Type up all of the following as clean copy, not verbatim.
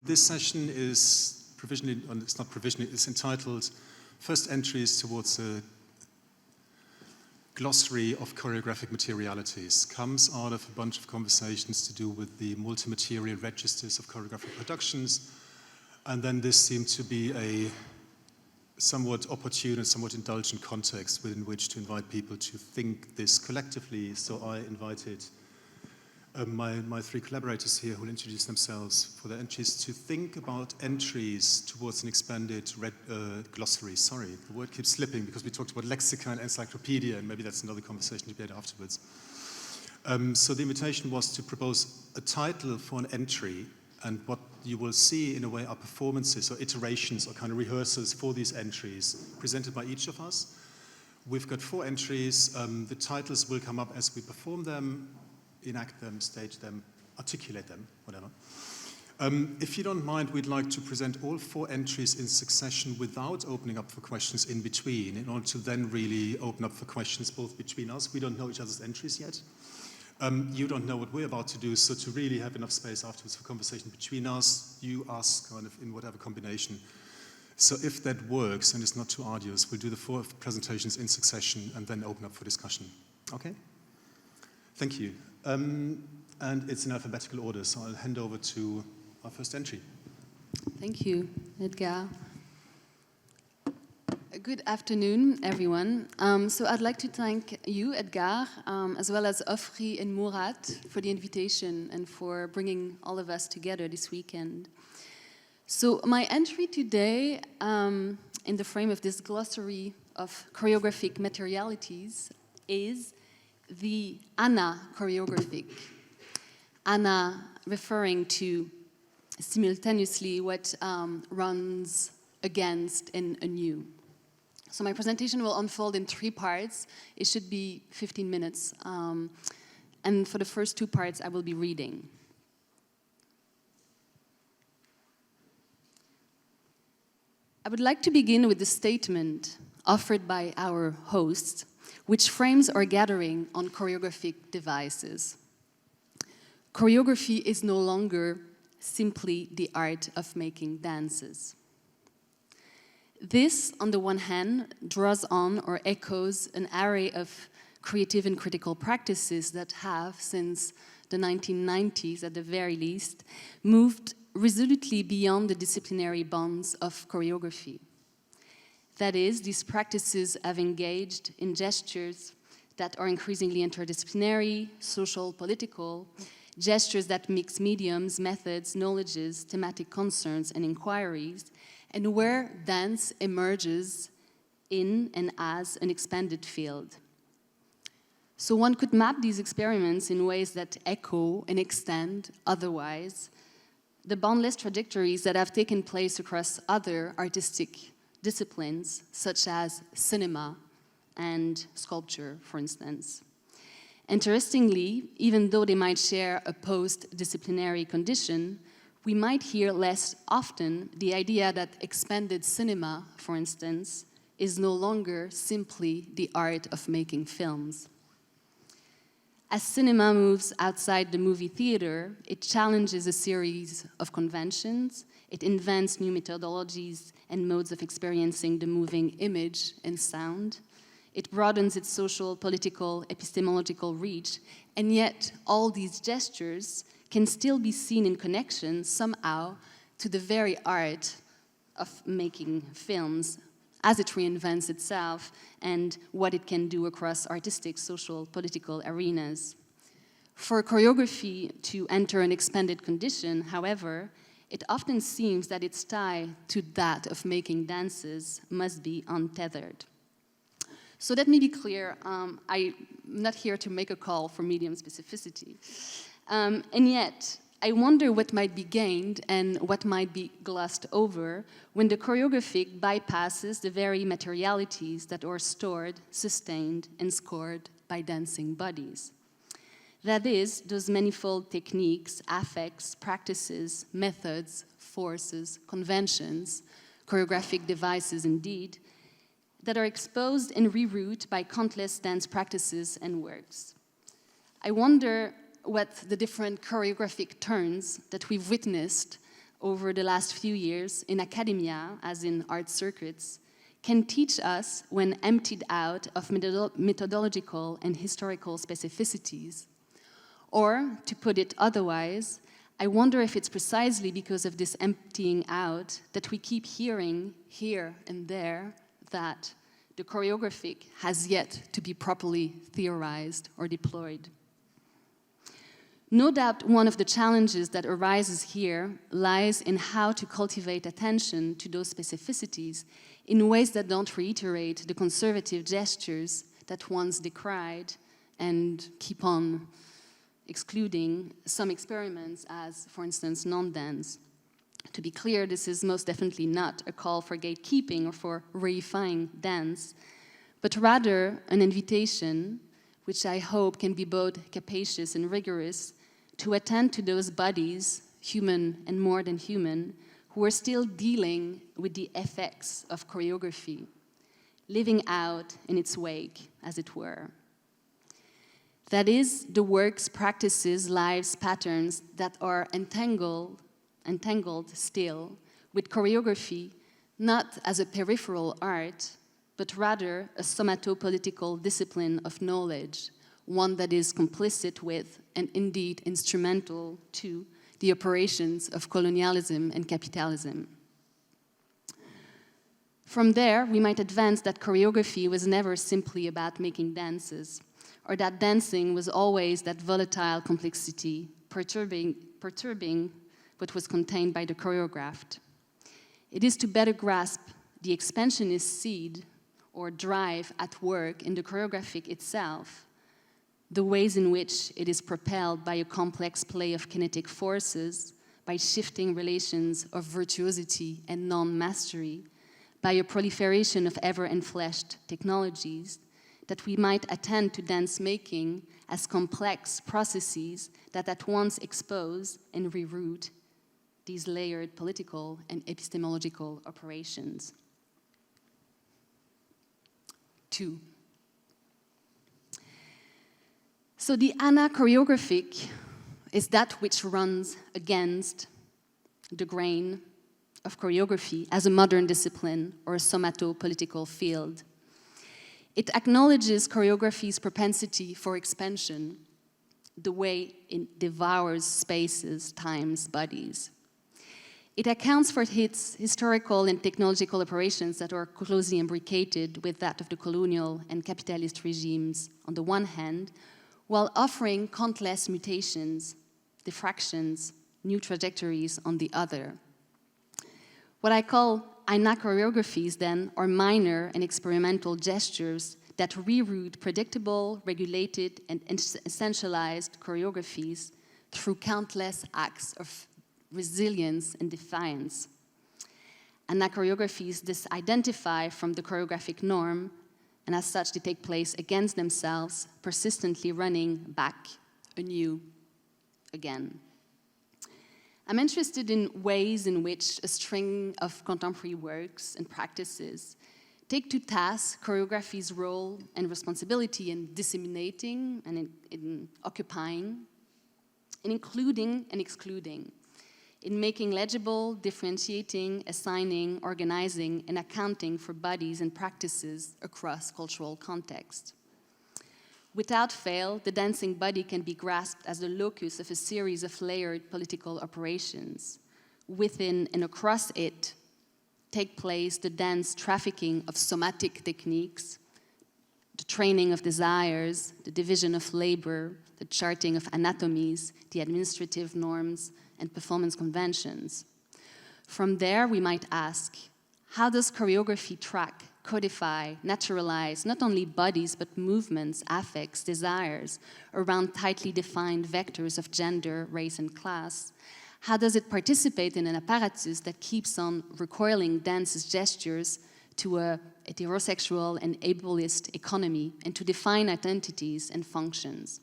This session is provisionally, it's not provisionally, it's entitled First Entries Towards a Glossary of Choreographic Materialities. Comes out of a bunch of conversations to do with the multi-material registers of choreographic productions, and then this seemed to be a somewhat opportune and somewhat indulgent context within which to invite people to think this collectively. So I invited my three collaborators here who will introduce themselves for their entries to think about entries towards an expanded glossary. Sorry, the word keeps slipping because we talked about lexicon and encyclopedia, and maybe that's another conversation to be had afterwards. So the invitation was to propose a title for an entry, and what you will see in a way are performances or iterations or kind of rehearsals for these entries presented by each of us. We've got 4 entries. The titles will come up as we perform them, enact them, stage them, articulate them, whatever. If you don't mind, we'd like to present all 4 entries in succession without opening up for questions in between, in order to then really open up for questions both between us. We don't know each other's entries yet. You don't know what we're about to do, so to really have enough space afterwards for conversation between us, you, us, kind of in whatever combination. So if that works and it's not too arduous, we'll do the 4 presentations in succession and then open up for discussion. Okay? Thank you. And it's in alphabetical order, so I'll hand over to our first entry. Thank you, Edgar. Good afternoon, everyone. So I'd like to thank you, Edgar, as well as Ofri and Murat for the invitation and for bringing all of us together this weekend. So my entry today, in the frame of this glossary of choreographic materialities, is the ana choreographic. Ana referring to simultaneously what runs against and anew. So my presentation will unfold in 3 parts. It should be 15 minutes. And for the first 2 parts, I will be reading. I would like to begin with the statement offered by our host, which frames our gathering on choreographic devices. Choreography is no longer simply the art of making dances. This, on the one hand, draws on or echoes an array of creative and critical practices that have, since the 1990s at the very least, moved resolutely beyond the disciplinary bonds of choreography. That is, these practices have engaged in gestures that are increasingly interdisciplinary, social, political, gestures that mix mediums, methods, knowledges, thematic concerns, and inquiries, and where dance emerges in and as an expanded field. So one could map these experiments in ways that echo and extend, otherwise, the boundless trajectories that have taken place across other artistic disciplines, such as cinema and sculpture, for instance. Interestingly, even though they might share a post-disciplinary condition, we might hear less often the idea that expanded cinema, for instance, is no longer simply the art of making films. As cinema moves outside the movie theater, it challenges a series of conventions, it invents new methodologies and modes of experiencing the moving image and sound. It broadens its social, political, epistemological reach, and yet all these gestures can still be seen in connection somehow to the very art of making films as it reinvents itself and what it can do across artistic, social, political arenas. For choreography to enter an expanded condition, however, it often seems that its tie to that of making dances must be untethered. So let me be clear, I'm not here to make a call for medium specificity. And yet, I wonder what might be gained and what might be glossed over when the choreographic bypasses the very materialities that are stored, sustained, and scored by dancing bodies. That is, those manifold techniques, affects, practices, methods, forces, conventions, choreographic devices indeed, that are exposed and reroute by countless dance practices and works. I wonder what the different choreographic turns that we've witnessed over the last few years in academia, as in art circuits, can teach us when emptied out of methodological and historical specificities. Or, to put it otherwise, I wonder if it's precisely because of this emptying out that we keep hearing here and there that the choreographic has yet to be properly theorized or deployed. No doubt one of the challenges that arises here lies in how to cultivate attention to those specificities in ways that don't reiterate the conservative gestures that once decried and keep on excluding some experiments as, for instance, non-dance. To be clear, this is most definitely not a call for gatekeeping or for reifying dance, but rather an invitation, which I hope can be both capacious and rigorous, to attend to those bodies, human and more than human, who are still dealing with the effects of choreography, living out in its wake, as it were. That is, the works, practices, lives, patterns that are entangled still with choreography, not as a peripheral art, but rather a somatopolitical discipline of knowledge, one that is complicit with, and indeed instrumental to, the operations of colonialism and capitalism. From there, we might advance that choreography was never simply about making dances, or that dancing was always that volatile complexity, perturbing what was contained by the choreographed. It is to better grasp the expansionist seed or drive at work in the choreographic itself, the ways in which it is propelled by a complex play of kinetic forces, by shifting relations of virtuosity and non-mastery, by a proliferation of ever-enfleshed technologies, that we might attend to dance-making as complex processes that at once expose and reroute these layered political and epistemological operations. 2. So the ana-choreographic is that which runs against the grain of choreography as a modern discipline or a somato-political field. It acknowledges choreography's propensity for expansion, the way it devours spaces, times, bodies. It accounts for its historical and technological operations that are closely imbricated with that of the colonial and capitalist regimes on the one hand, while offering countless mutations, diffractions, new trajectories on the other. What I call ana-choreographies, then, are minor and experimental gestures that reroute predictable, regulated, and essentialized choreographies through countless acts of resilience and defiance. Ana-choreographies disidentify from the choreographic norm, and as such they take place against themselves, persistently running back anew again. I'm interested in ways in which a string of contemporary works and practices take to task choreography's role and responsibility in disseminating and in occupying, in including and excluding, in making legible, differentiating, assigning, organizing, and accounting for bodies and practices across cultural contexts. Without fail, the dancing body can be grasped as the locus of a series of layered political operations. Within and across it take place the dance trafficking of somatic techniques, the training of desires, the division of labor, the charting of anatomies, the administrative norms, and performance conventions. From there, we might ask, how does choreography track, codify, naturalize not only bodies but movements, affects, desires around tightly defined vectors of gender, race, and class? How does it participate in an apparatus that keeps on recoiling dance's gestures to a heterosexual and ableist economy and to define identities and functions?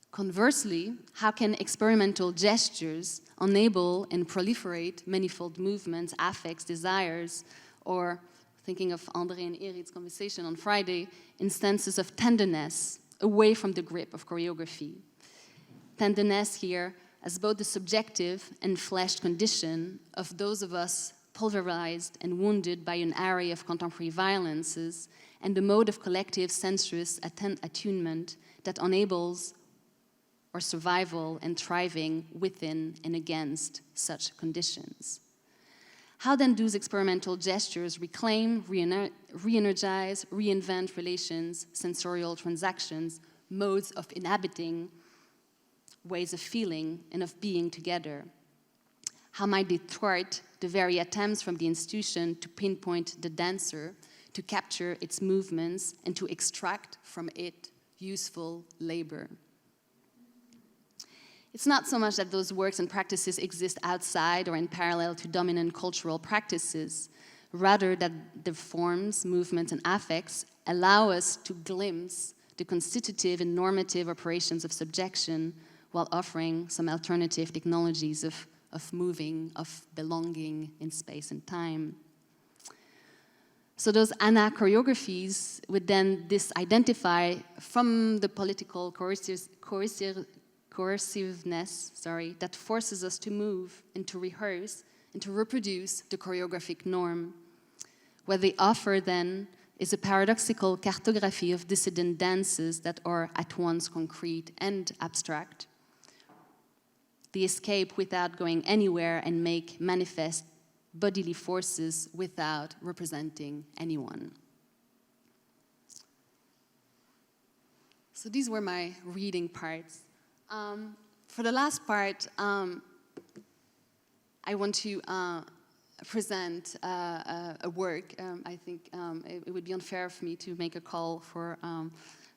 Conversely, how can experimental gestures enable and proliferate manifold movements, affects, desires, or, thinking of André and Eric's conversation on Friday, instances of tenderness away from the grip of choreography? Tenderness here as both the subjective and fleshed condition of those of us pulverized and wounded by an array of contemporary violences, and the mode of collective sensuous attunement that enables our survival and thriving within and against such conditions. How then do those experimental gestures reclaim, re-energize, reinvent relations, sensorial transactions, modes of inhabiting, ways of feeling and of being together? How might they thwart the very attempts from the institution to pinpoint the dancer, to capture its movements, and to extract from it useful labor? It's not so much that those works and practices exist outside or in parallel to dominant cultural practices, rather that the forms, movements, and affects allow us to glimpse the constitutive and normative operations of subjection while offering some alternative technologies of moving, of belonging in space and time. So those ana-choreographies would then disidentify from the political coerciveness, that forces us to move and to rehearse and to reproduce the choreographic norm. What they offer then is a paradoxical cartography of dissident dances that are at once concrete and abstract. They escape without going anywhere and make manifest bodily forces without representing anyone. So these were my reading parts. For the last part, I want to present a work. I think it would be unfair for me to make a call for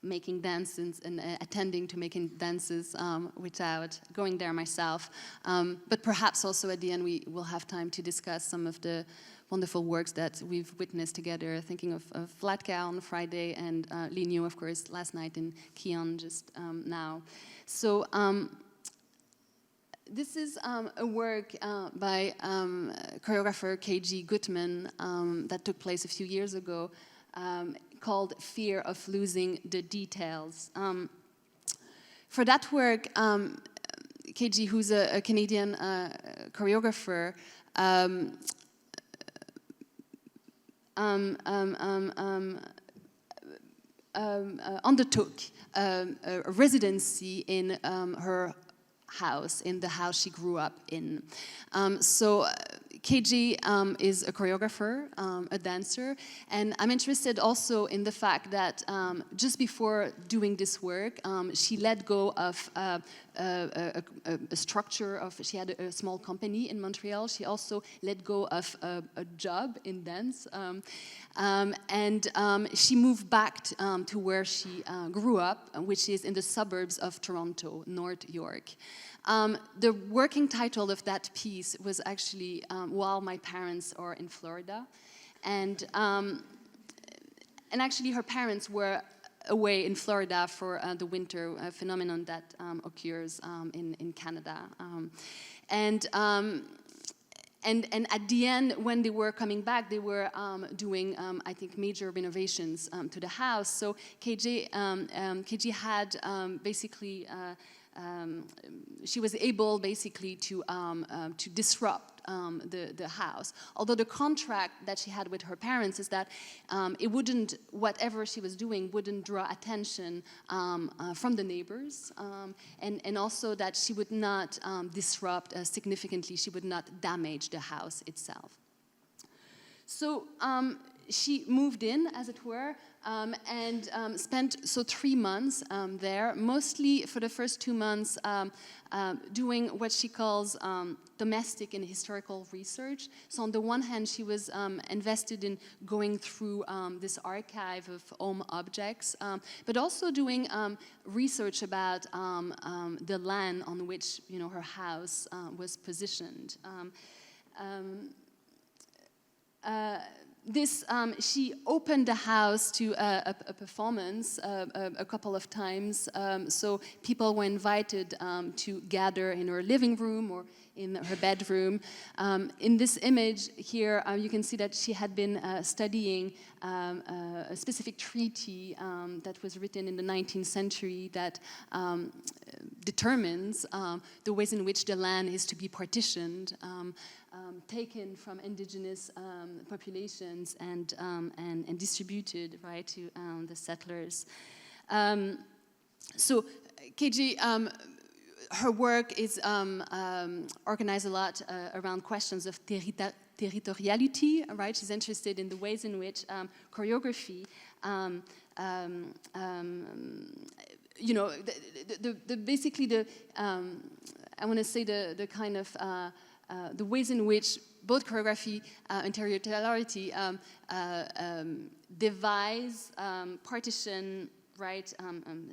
making dances and attending to making dances without going there myself. But perhaps also at the end we will have time to discuss some of the wonderful works that we've witnessed together, thinking of Vlatka on Friday and Ligno, of course, last night in Kion just now. So this is a work by choreographer K.G. Gutman that took place a few years ago, called Fear of Losing the Details. For that work, K.G., who's a Canadian choreographer, undertook a residency in her house, in the house she grew up in. So KG is a choreographer, a dancer, and I'm interested also in the fact that just before doing this work, she let go of a structure of, she had a small company in Montreal. She also let go of a job in dance, and she moved back to where she grew up, which is in the suburbs of Toronto, North York. The working title of that piece was actually While My Parents Are in Florida, and actually her parents were away in Florida for the winter, a phenomenon that occurs in Canada, and at the end, when they were coming back, they were doing, I think, major renovations to the house. So KG had basically. She was able basically to disrupt the house. Although the contract that she had with her parents is that it wouldn't, whatever she was doing wouldn't draw attention from the neighbors, and also that she would not disrupt significantly, she would not damage the house itself. So she moved in, as it were, and spent 3 months there, mostly for the first 2 months doing what she calls domestic and historical research. So on the one hand, she was invested in going through this archive of home objects, but also doing research about the land on which her house was positioned. She opened the house to a performance a couple of times, so people were invited to gather in her living room or in her bedroom. In this image here, you can see that she had been studying a specific treaty that was written in the 19th century that determines the ways in which the land is to be partitioned, taken from indigenous populations and distributed, right, to the settlers. So KG, her work is organized a lot around questions of territoriality, right? She's interested in the ways in which choreography, you know, basically I want to say the kind of the ways in which both choreography and territoriality devise, partition, right,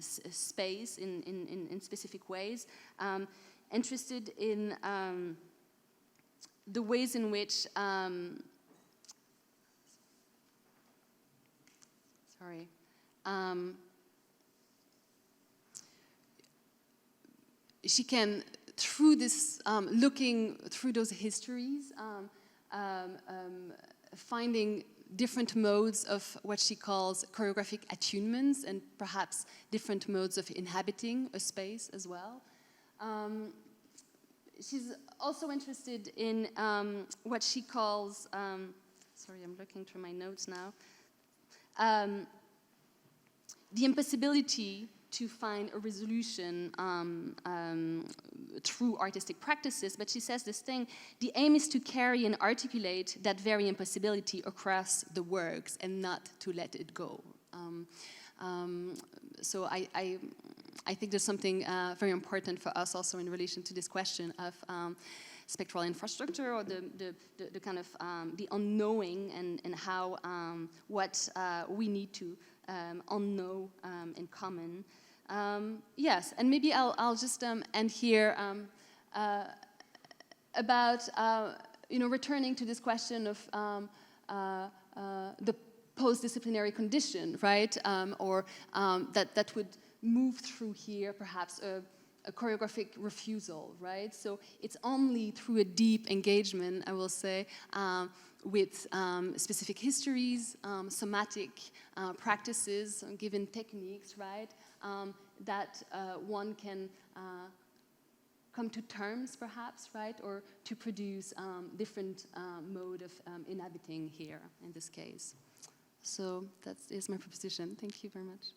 space in specific ways. Interested in the ways in which, she can, through this, looking through those histories, finding different modes of what she calls choreographic attunements and perhaps different modes of inhabiting a space as well. She's also interested in what she calls, sorry, I'm looking through my notes now, the impossibility to find a resolution through artistic practices, but she says this thing: the aim is to carry and articulate that very impossibility across the works and not to let it go. So I think there's something very important for us also in relation to this question of spectral infrastructure, or the kind of the unknowing, and how what we need to unknow in common. Yes, and maybe I'll just end here about returning to this question of the post-disciplinary condition, right? Or that would move through here perhaps a choreographic refusal, right? So it's only through a deep engagement, I will say, with specific histories, somatic practices, given techniques, right? That one can come to terms, perhaps, right? Or to produce different mode of inhabiting here, in this case. So that is my proposition. Thank you very much.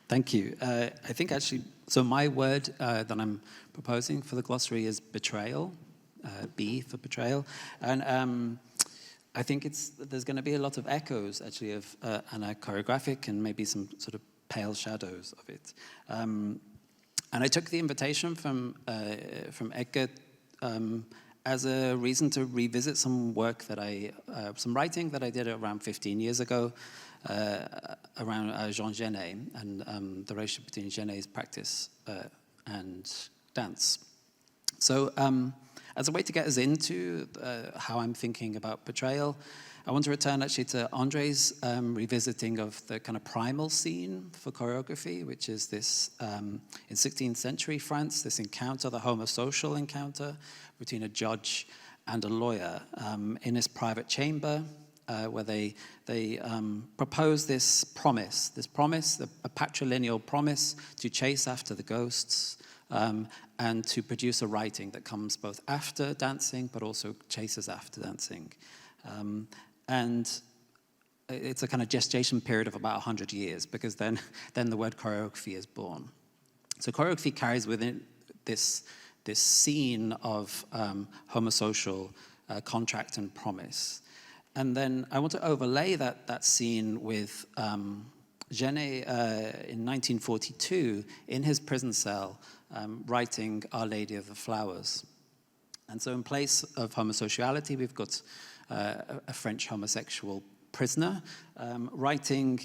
Thank you. I think actually, so my word that I'm proposing for the glossary is betrayal, B for betrayal. And I think there's going to be a lot of echoes, actually, of Anna choreographic, and maybe some sort of pale shadows of it. And I took the invitation from Edgar as a reason to revisit some work that some writing that I did around 15 years ago, around Jean Genet and the relationship between Genet's practice and dance. So as a way to get us into how I'm thinking about betrayal, I want to return actually to André's revisiting of the kind of primal scene for choreography, which is this, in 16th century France, this encounter, the homosocial encounter between a judge and a lawyer in his private chamber, where they propose this promise, a patrilineal promise to chase after the ghosts, and to produce a writing that comes both after dancing, but also chases after dancing. And it's a kind of gestation period of about 100 years, because then the word choreography is born. So choreography carries within this scene of homosocial contract and promise. And then I want to overlay that scene with Genet in 1942 in his prison cell writing Our Lady of the Flowers. And so in place of homosexuality, we've got a French homosexual prisoner writing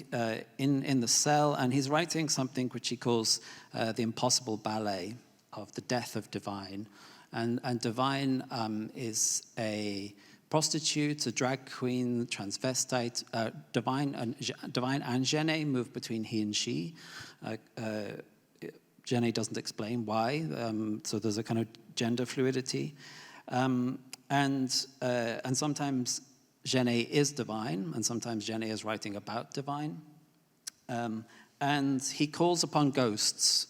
in the cell, and he's writing something which he calls the impossible ballet of the death of divine. And divine is a prostitute, a drag queen, transvestite, divine and gêné move between he and she. Gêné doesn't explain why, so there's a kind of gender fluidity. And sometimes gêné is divine, and sometimes gêné is writing about divine. And he calls upon ghosts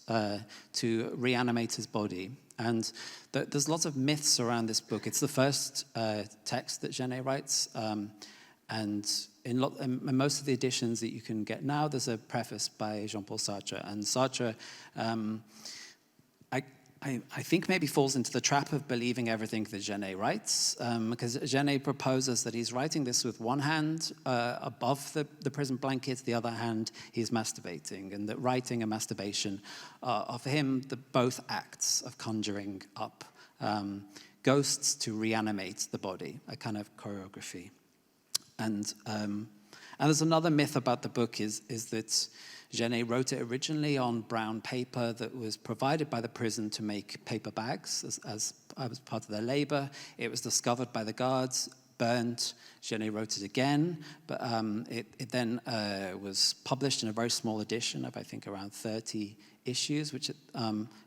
to reanimate his body. And there's lots of myths around this book. It's the first text that Gêné writes. And in most of the editions that you can get now, there's a preface by Jean-Paul Sartre. And Sartre, I think maybe falls into the trap of believing everything that Gêné writes, because Gêné proposes that he's writing this with one hand above the prison blanket, the other hand he's masturbating, and that writing and masturbation are for him both acts of conjuring up ghosts to reanimate the body, a kind of choreography. And there's another myth about the book is that Gêné wrote it originally on brown paper that was provided by the prison to make paper bags as part of their labor. It was discovered by the guards, burnt. Gêné wrote it again, but it then was published in a very small edition of, I think, around 30 issues, which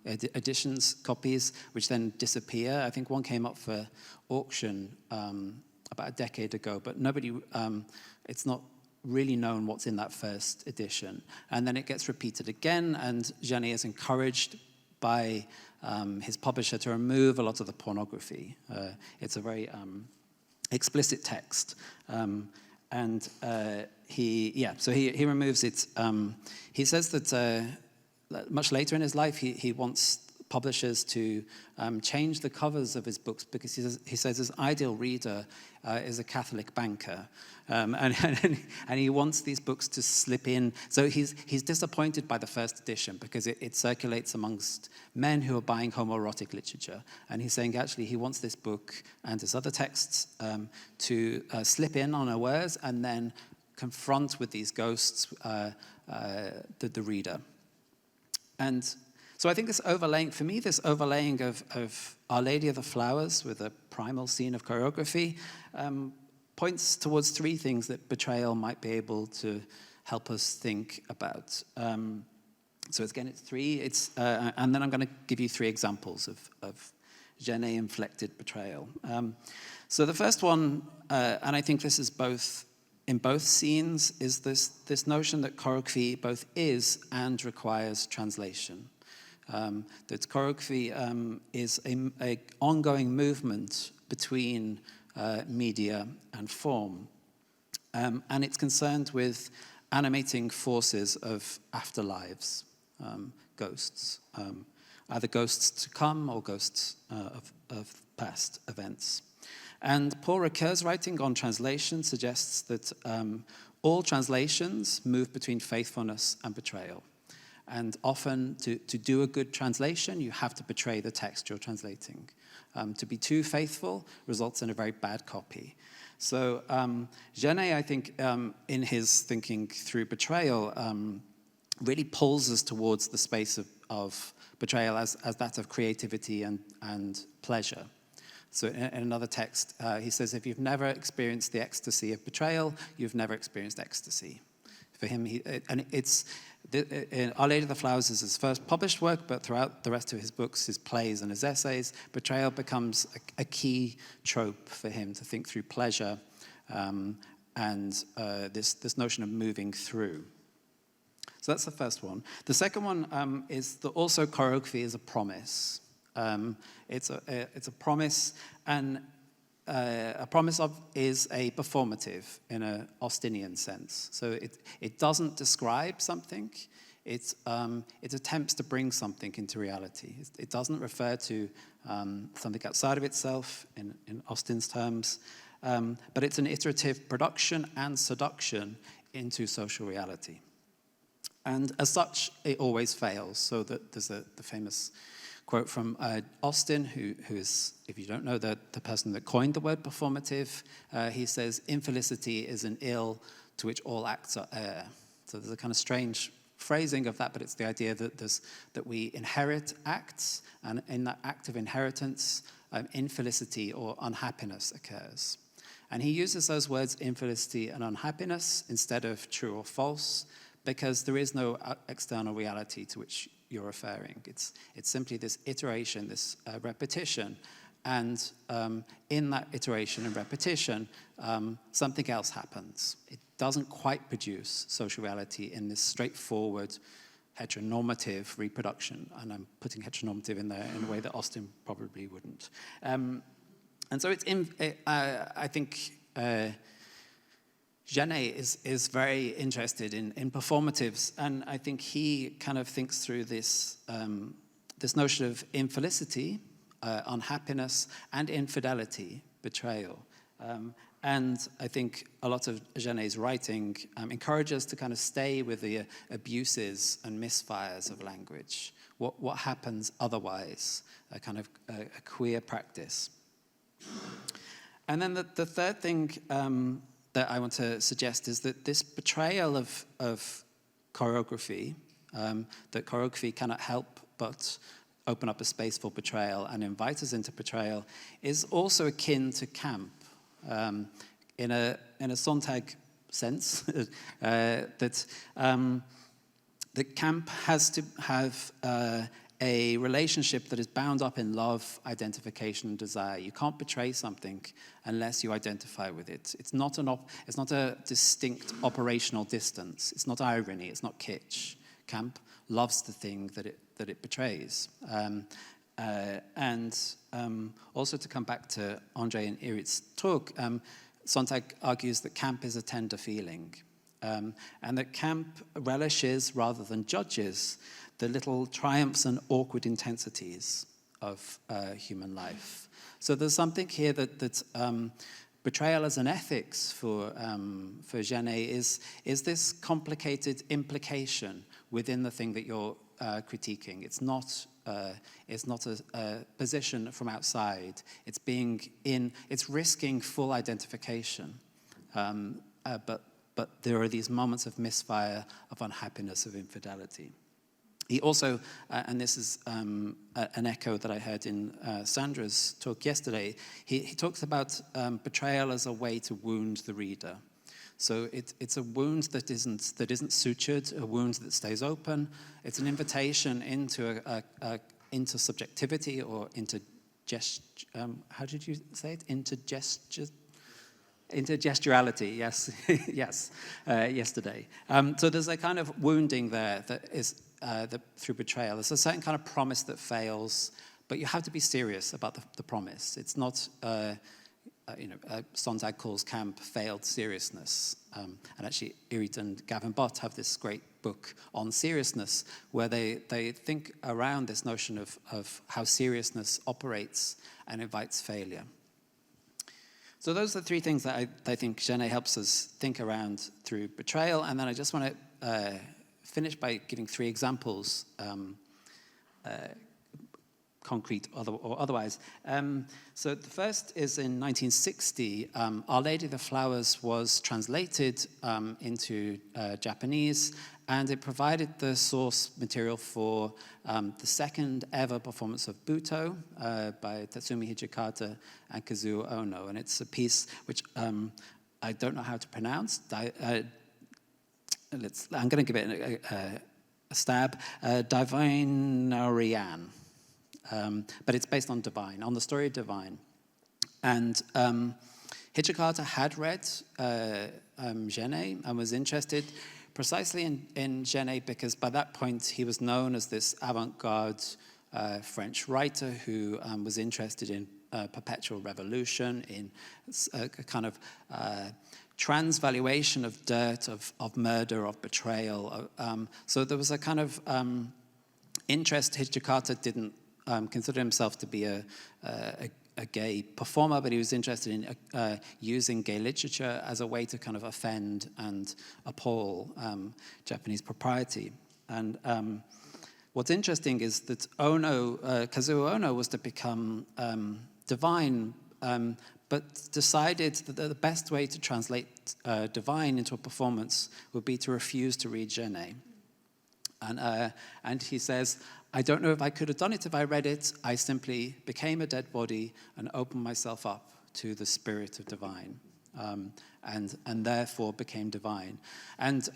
editions, copies, which then disappear. I think one came up for auction about a decade ago, but nobody, it's not really known what's in that first edition. And then it gets repeated again, and Gêné is encouraged by his publisher to remove a lot of the pornography. It's a very explicit text. He removes it. He says that much later in his life, he wants publishers to change the covers of his books because he says his ideal reader is a Catholic banker. And he wants these books to slip in. So he's disappointed by the first edition because it circulates amongst men who are buying homoerotic literature. And he's saying actually he wants this book and his other texts to slip in unawares and then confront with these ghosts the reader. And so I think this overlaying of Our Lady of the Flowers with a primal scene of choreography points towards three things that betrayal might be able to help us think about. So it's three. And then I'm going to give you three examples of Gêné-inflected betrayal. So the first one, and I think this is in both scenes, is this notion that choreography both is and requires translation. That choreography is an ongoing movement between media and form. And it's concerned with animating forces of afterlives, ghosts, either ghosts to come or ghosts of past events. And Paul Ricoeur's writing on translation suggests that all translations move between faithfulness and betrayal. And often, to do a good translation, you have to betray the text you're translating. To be too faithful results in a very bad copy. So Gêné, I think, in his thinking through betrayal, really pulls us towards the space of betrayal as that of creativity and pleasure. So in another text, he says, if you've never experienced the ecstasy of betrayal, you've never experienced ecstasy. For him, Our Lady of the Flowers is his first published work, but throughout the rest of his books, his plays and his essays, betrayal becomes a key trope for him to think through pleasure and this notion of moving through. So that's the first one. The second one is that also choreography is a promise. It's a promise, and a promise is a performative in an Austinian sense. So it doesn't describe something. It attempts to bring something into reality. It doesn't refer to something outside of itself in Austin's terms, but it's an iterative production and seduction into social reality. And as such, it always fails. So that there's the famous quote from Austin, who is, if you don't know, the person that coined the word performative. He says, infelicity is an ill to which all acts are heir. So there's a kind of strange phrasing of that, but it's the idea that we inherit acts, and in that act of inheritance, infelicity or unhappiness occurs. And he uses those words infelicity and unhappiness instead of true or false, because there is no external reality to which you're referring. It's simply this iteration, this repetition. And in that iteration and repetition, something else happens. It doesn't quite produce social reality in this straightforward, heteronormative reproduction. And I'm putting heteronormative in there in a way that Austin probably wouldn't. And so I think Genet is very interested in performatives, and I think he kind of thinks through this this notion of infelicity, unhappiness, and infidelity, betrayal. And I think a lot of Genet's writing encourages us to kind of stay with the abuses and misfires of language. What happens otherwise, a kind of a queer practice. And then the third thing that I want to suggest is that this betrayal of choreography, that choreography cannot help but open up a space for betrayal and invite us into betrayal, is also akin to camp, in a Sontag sense, that camp has to have a relationship that is bound up in love, identification, and desire. You can't betray something unless you identify with it. It's not a distinct operational distance. It's not irony. It's not kitsch. Camp loves the thing that it betrays. And also to come back to André and Irit's talk, Sontag argues that camp is a tender feeling, and that camp relishes rather than judges the little triumphs and awkward intensities of human life. So there's something here that betrayal as an ethics for Genet is this complicated implication within the thing that you're critiquing. It's not a position from outside. It's risking full identification, but there are these moments of misfire, of unhappiness, of infidelity. He also, and this is an echo that I heard in Sandra's talk yesterday, he talks about betrayal as a way to wound the reader. So it's a wound that isn't sutured, a wound that stays open. It's an invitation into subjectivity or into how did you say it? Into gesturality, yes, yes, yesterday. So there's a kind of wounding there that is through betrayal. There's a certain kind of promise that fails, but you have to be serious about the promise. It's not, Sontag calls camp failed seriousness. And actually, Irit and Gavin Bott have this great book on seriousness, where they think around this notion of how seriousness operates and invites failure. So those are the three things that I think Genet helps us think around through betrayal. And then I just want to finish by giving three examples, concrete or otherwise. So the first is in 1960, Our Lady of the Flowers was translated into Japanese, and it provided the source material for the second ever performance of Buto by Tatsumi Hijikata and Kazuo Ono. And it's a piece which I don't know how to pronounce. I'm going to give it a stab. Divinarian. But it's based on Divine, on the story of Divine. And Hijikata had read Genet and was interested precisely in Genet because by that point he was known as this avant-garde French writer who was interested in perpetual revolution, in a kind of transvaluation of dirt, of murder, of betrayal. So there was a kind of interest. Hijikata didn't consider himself to be a gay performer, but he was interested in using gay literature as a way to kind of offend and appall Japanese propriety. And what's interesting is that Kazuo Ono was to become Divine, but decided that the best way to translate Divine into a performance would be to refuse to read Genet. And he says, I don't know if I could have done it if I read it. I simply became a dead body and opened myself up to the spirit of Divine. and therefore became divine. And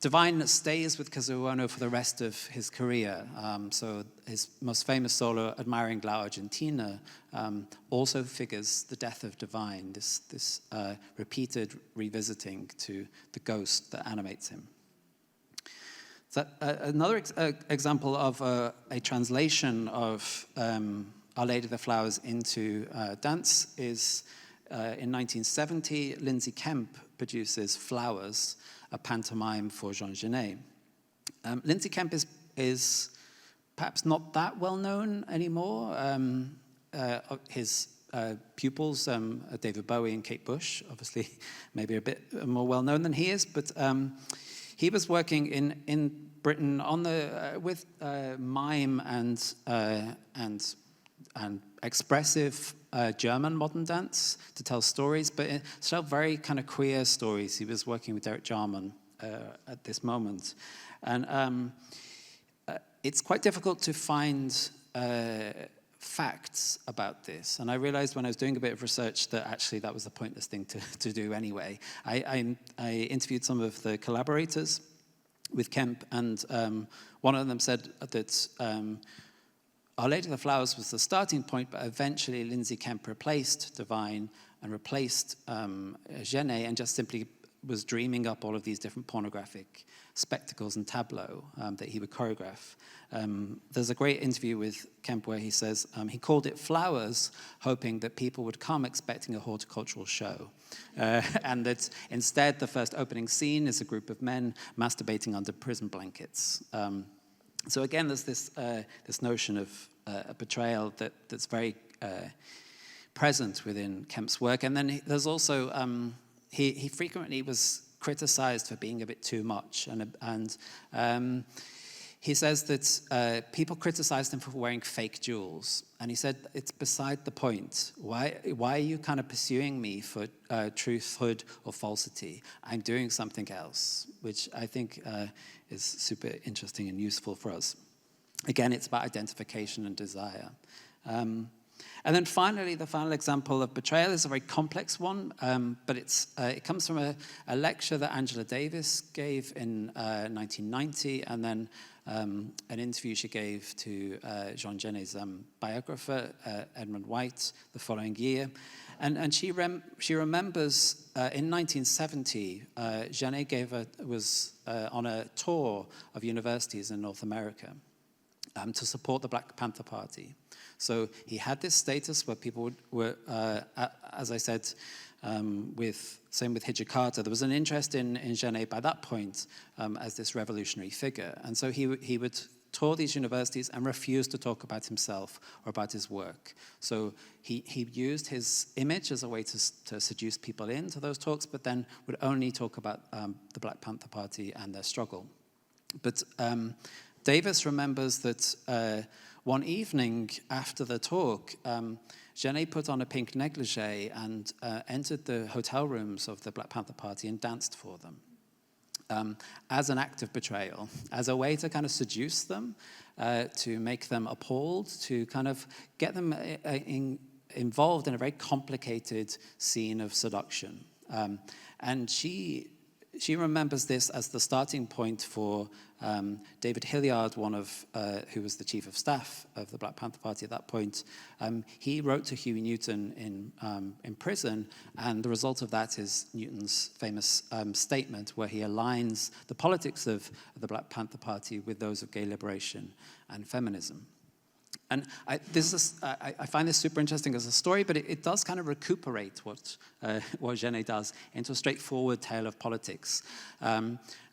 divine stays with Kazuo for the rest of his career. So his most famous solo, Admiring La Argentina, also figures the death of divine, this repeated revisiting to the ghost that animates him. So, another example of a translation of Our Lady of the Flowers into dance is in 1970, Lindsay Kemp produces Flowers, a pantomime for Jean Genet. Lindsay Kemp is perhaps not that well known anymore. His pupils, David Bowie and Kate Bush, obviously maybe a bit more well known than he is, but he was working in Britain on with mime and expressive German modern dance to tell stories, but it tell very kind of queer stories. He was working with Derek Jarman at this moment. And it's quite difficult to find facts about this. And I realized when I was doing a bit of research that actually that was the pointless thing to do anyway. I interviewed some of the collaborators with Kemp, and one of them said that Our Lady of the Flowers was the starting point, but eventually Lindsay Kemp replaced Divine and replaced Genet and just simply was dreaming up all of these different pornographic spectacles and tableaux that he would choreograph. There's a great interview with Kemp where he says he called it Flowers, hoping that people would come expecting a horticultural show. And that instead the first opening scene is a group of men masturbating under prison blankets. So again, there's this notion of a betrayal that's very present within Kemp's work. And then there's also, he frequently was criticized for being a bit too much. And he says that people criticized him for wearing fake jewels. And he said, it's beside the point. Why are you kind of pursuing me for truthhood or falsity? I'm doing something else, which I think is super interesting and useful for us. Again, it's about identification and desire. And then finally, the final example of betrayal is a very complex one, but it comes from a lecture that Angela Davis gave in 1990, and then an interview she gave to Jean Genet's biographer, Edmund White, the following year. And she remembers in 1970, Genet was on a tour of universities in North America to support the Black Panther Party. So he had this status where people were, as I said, same with Hijikata, there was an interest in Genet by that point as this revolutionary figure. And so he would tour these universities and refuse to talk about himself or about his work. So he used his image as a way to seduce people into those talks, but then would only talk about the Black Panther Party and their struggle. But Davis remembers that one evening after the talk, Genet put on a pink negligee and entered the hotel rooms of the Black Panther Party and danced for them as an act of betrayal, as a way to kind of seduce them, to make them appalled, to kind of get them involved in a very complicated scene of seduction. And she remembers this as the starting point for David Hilliard, who was the chief of staff of the Black Panther Party at that point. He wrote to Huey Newton in prison, and the result of that is Newton's famous statement where he aligns the politics of the Black Panther Party with those of gay liberation and feminism. And I find this super interesting as a story, but it does kind of recuperate what Genet does into a straightforward tale of politics.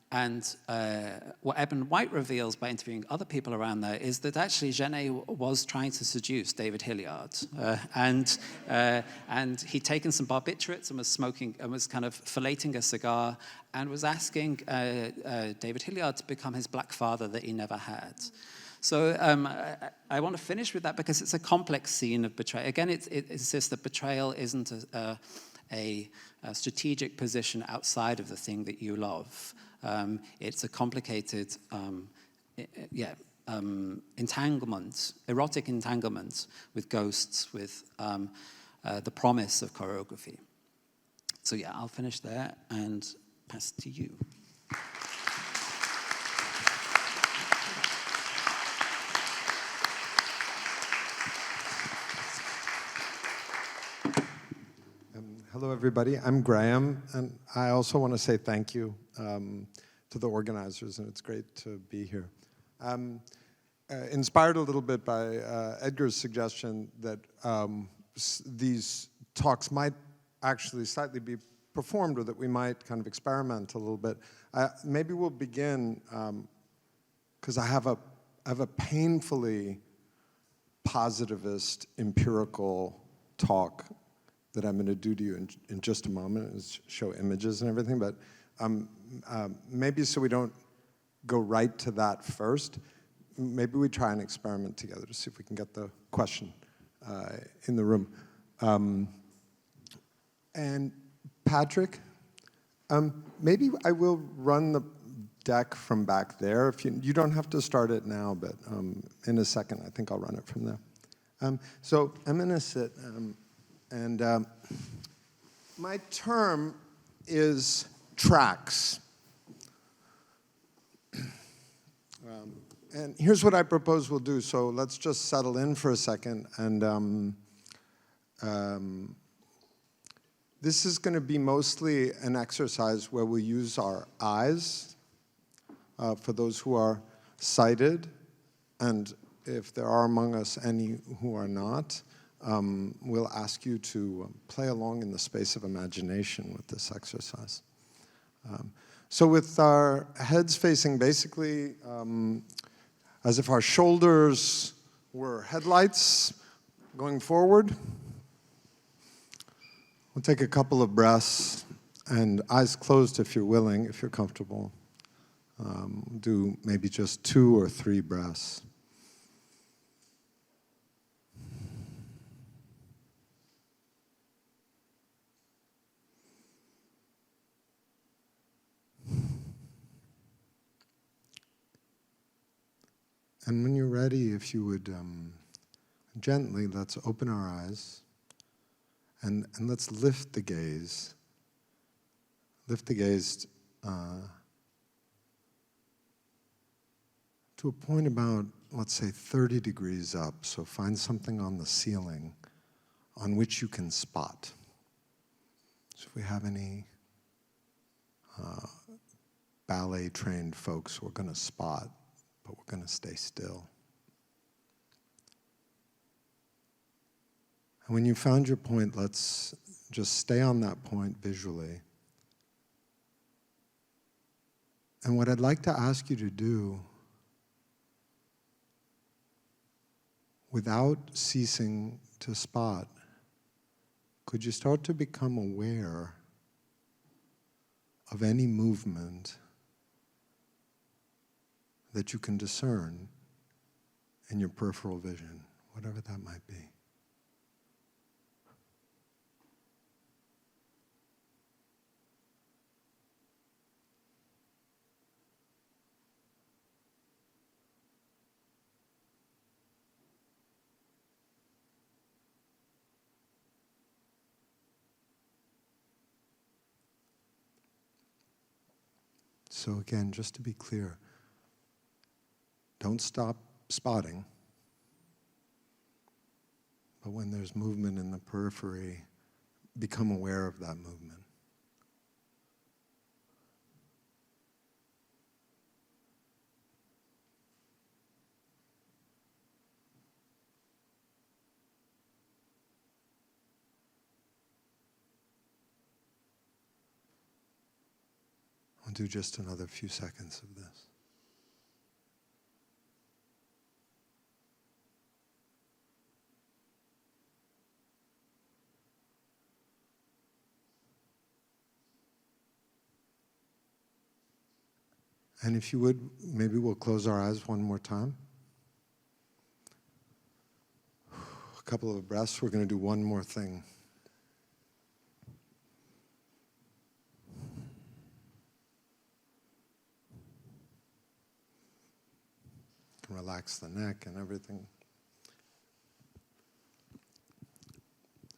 And what Edmund White reveals by interviewing other people around there is that actually Genet was trying to seduce David Hilliard. And he'd taken some barbiturates and was smoking and was kind of filleting a cigar and was asking David Hilliard to become his black father that he never had. So I want to finish with that because it's a complex scene of betrayal. Again, it insists that betrayal isn't a strategic position outside of the thing that you love. It's a complicated, entanglement, erotic entanglement with ghosts, with the promise of choreography. So yeah, I'll finish there and pass to you. Hello, everybody. I'm Graham, and I also want to say thank you to the organizers, and it's great to be here. Inspired a little bit by Edgar's suggestion that these talks might actually slightly be performed, or that we might kind of experiment a little bit. Maybe we'll begin, because I have a painfully positivist, empirical talk that I'm going to do to you in just a moment, and show images and everything, but maybe so we don't go right to that first, maybe we try an experiment together to see if we can get the question in the room. And Patrick, maybe I will run the deck from back there. If you don't have to start it now, but in a second, I think I'll run it from there. So I'm going to sit, and my term is tracks. And here's what I propose we'll do. So let's just settle in for a second. And this is going to be mostly an exercise where we use our eyes for those who are sighted. And if there are among us any who are not, we'll ask you to play along in the space of imagination with this exercise. So with our heads facing basically as if our shoulders were headlights going forward, we'll take a couple of breaths, and eyes closed if you're willing, if you're comfortable. Do maybe just 2 or 3 breaths. And when you're ready, if you would gently, let's open our eyes and let's lift the gaze. Lift the gaze to a point about, let's say, 30 degrees up. So find something on the ceiling on which you can spot. So if we have any ballet-trained folks, we're going to spot, but we're going to stay still. And when you found your point, let's just stay on that point visually. And what I'd like to ask you to do, without ceasing to spot, could you start to become aware of any movement that you can discern in your peripheral vision, whatever that might be. So again, just to be clear, don't stop spotting, but when there's movement in the periphery, become aware of that movement. I'll do just another few seconds of this. And if you would, maybe we'll close our eyes one more time. A couple of breaths, we're going to do one more thing. Relax the neck and everything.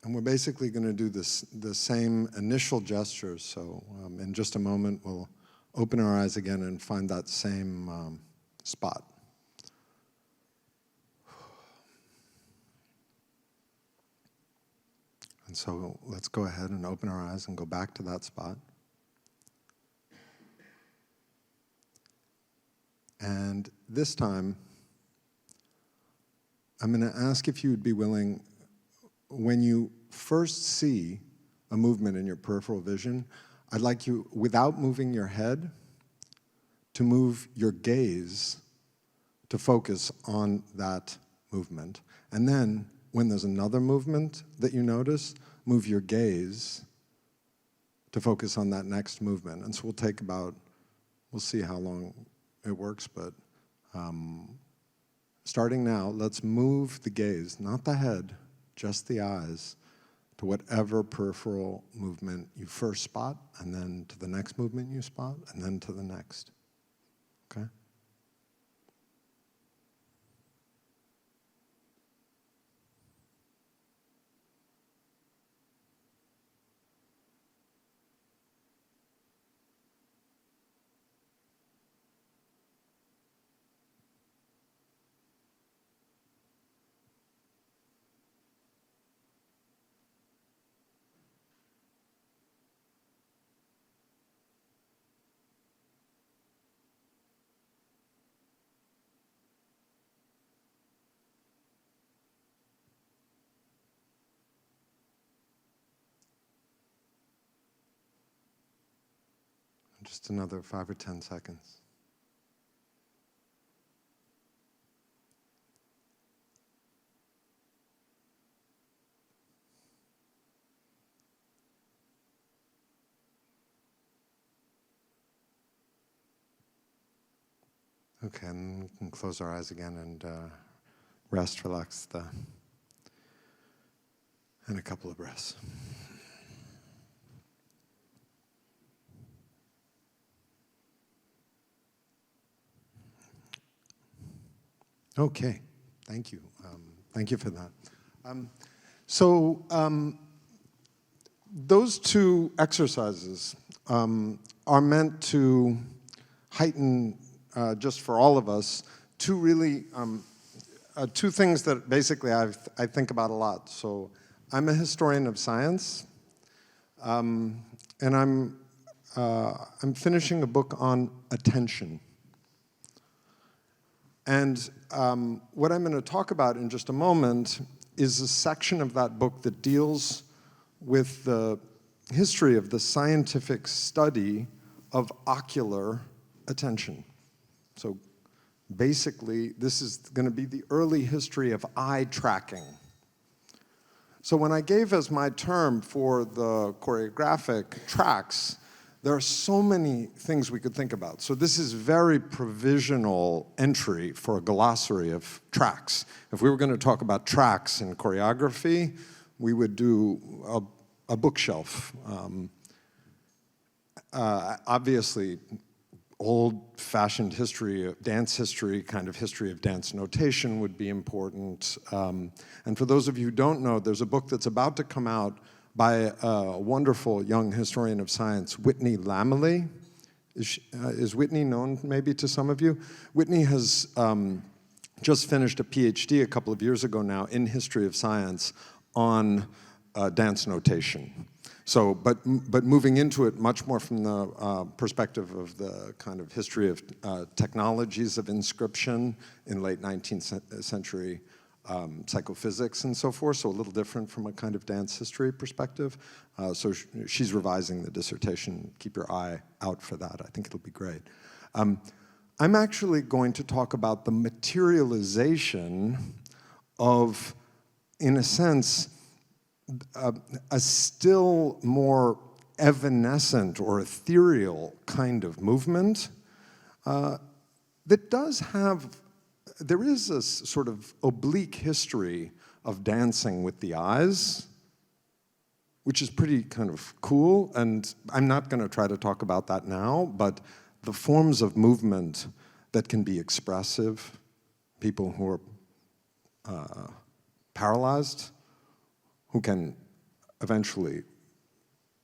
And we're basically going to do the same initial gestures. So in just a moment, we'll open our eyes again and find that same spot. And so let's go ahead and open our eyes and go back to that spot. And this time, I'm going to ask if you would be willing, when you first see a movement in your peripheral vision, I'd like you, without moving your head, to move your gaze to focus on that movement. And then, when there's another movement that you notice, move your gaze to focus on that next movement. And so we'll see how long it works, but starting now, let's move the gaze, not the head, just the eyes, to whatever peripheral movement you first spot, and then to the next movement you spot, and then to the next. Okay? Just another 5 or 10 seconds. Okay, and we can close our eyes again and rest, relax, and a couple of breaths. Okay, thank you. Thank you for that. Those two exercises are meant to heighten, just for all of us, two things that basically I think about a lot. So I'm a historian of science, and I'm finishing a book on attention. And what I'm going to talk about in just a moment is a section of that book that deals with the history of the scientific study of ocular attention. So basically, this is going to be the early history of eye tracking. So when I gave as my term for the choreographic tracks, there are so many things we could think about. So this is very provisional entry for a glossary of tracks. If we were going to talk about tracks in choreography, we would do a bookshelf. Obviously, old-fashioned history of dance history, kind of history of dance notation would be important. And for those of you who don't know, there's a book that's about to come out by a wonderful young historian of science, Whitney Lamely. Is Whitney known maybe to some of you? Whitney has just finished a PhD a couple of years ago now in history of science on dance notation. So, but moving into it much more from the perspective of the kind of history of technologies of inscription in late 19th century psychophysics and so forth, so a little different from a kind of dance history perspective. So she's revising the dissertation. Keep your eye out for that. I think it'll be great. I'm actually going to talk about the materialization of, in a sense, a still more evanescent or ethereal kind of movement that does have, there is a sort of oblique history of dancing with the eyes, which is pretty kind of cool, and I'm not going to try to talk about that now, but the forms of movement that can be expressive, people who are paralyzed, who can eventually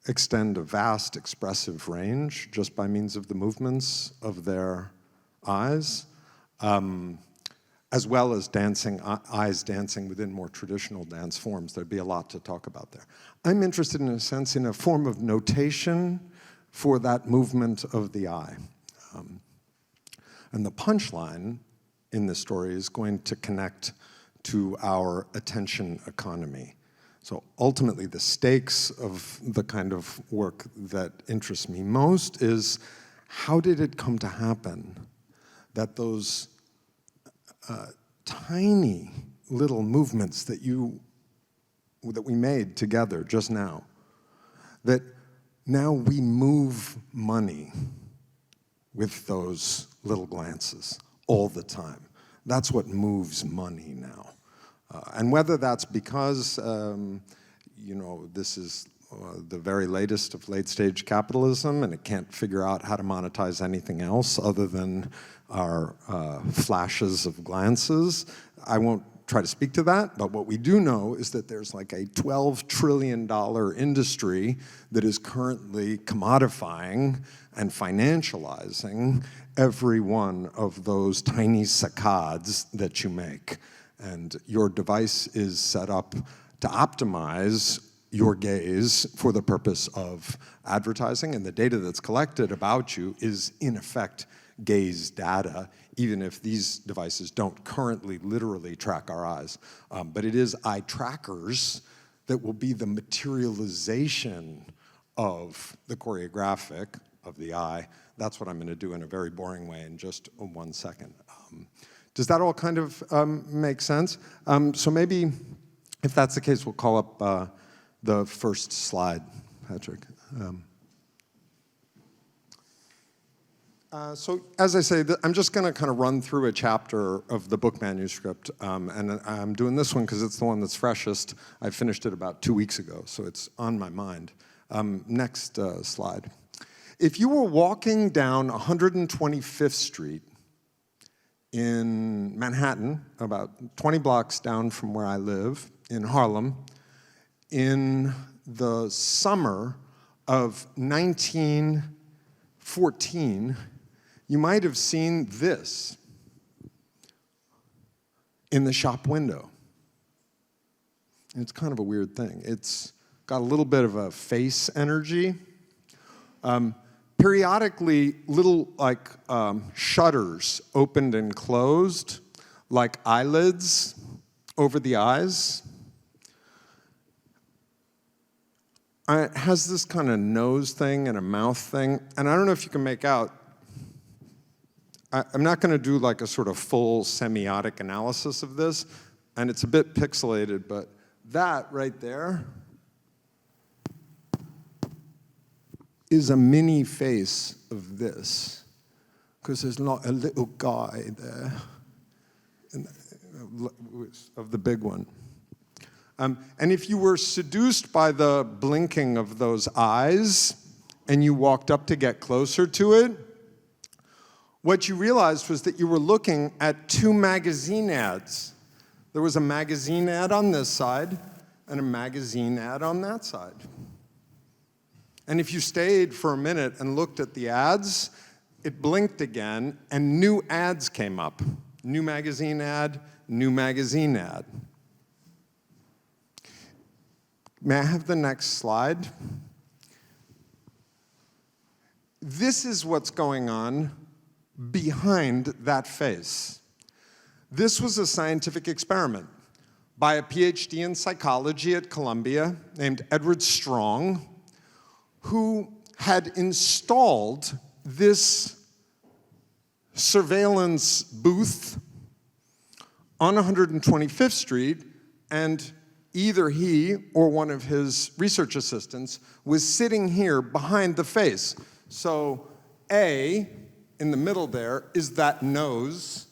extend a vast expressive range just by means of the movements of their eyes, as well as eyes dancing within more traditional dance forms. There'd be a lot to talk about there. I'm interested, in a sense, in a form of notation for that movement of the eye. And the punchline in this story is going to connect to our attention economy. So ultimately, the stakes of the kind of work that interests me most is, how did it come to happen that those tiny little movements that we made together just now, that now we move money with those little glances all the time. That's what moves money now. And whether that's because, this is the very latest of late-stage capitalism and it can't figure out how to monetize anything else other than our flashes of glances, I won't try to speak to that, but what we do know is that there's like a $12 trillion industry that is currently commodifying and financializing every one of those tiny saccades that you make. And your device is set up to optimize your gaze for the purpose of advertising, and the data that's collected about you is, in effect, gaze data, even if these devices don't currently literally track our eyes. But it is eye trackers that will be the materialization of the choreographic of the eye. That's what I'm going to do in a very boring way in just 1 second. Does that all kind of make sense? So maybe, if that's the case, we'll call up the first slide, Patrick. So as I say, I'm just going to kind of run through a chapter of the book manuscript, and I'm doing this one because it's the one that's freshest. I finished it about 2 weeks ago, so it's on my mind. Next slide. If you were walking down 125th Street in Manhattan, about 20 blocks down from where I live, in Harlem, in the summer of 1914, you might have seen this in the shop window. And it's kind of a weird thing. It's got a little bit of a face energy. Periodically, little shutters opened and closed, like eyelids over the eyes. It has this kind of nose thing and a mouth thing, and I don't know if you can make out. I'm not going to do like a sort of full semiotic analysis of this, and it's a bit pixelated, but that right there is a mini face of this, because there's not a little guy there of the big one. And if you were seduced by the blinking of those eyes and you walked up to get closer to it, what you realized was that you were looking at two magazine ads. There was a magazine ad on this side and a magazine ad on that side. And if you stayed for a minute and looked at the ads, it blinked again and new ads came up. New magazine ad, new magazine ad. May I have the next slide? This is what's going on behind that face. This was a scientific experiment by a PhD in psychology at Columbia named Edward Strong, who had installed this surveillance booth on 125th Street, and either he or one of his research assistants was sitting here behind the face. So A, in the middle there, is that nose,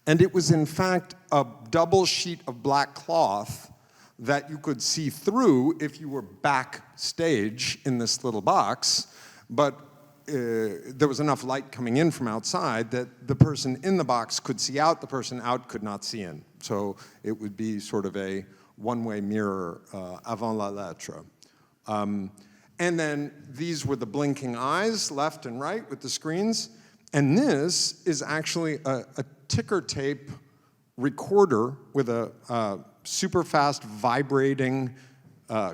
and it was in fact a double sheet of black cloth that you could see through if you were backstage in this little box, but there was enough light coming in from outside that the person in the box could see out, the person out could not see in. So it would be sort of a one-way mirror avant la lettre. And then these were the blinking eyes, left and right with the screens. And this is actually a ticker tape recorder with a super fast vibrating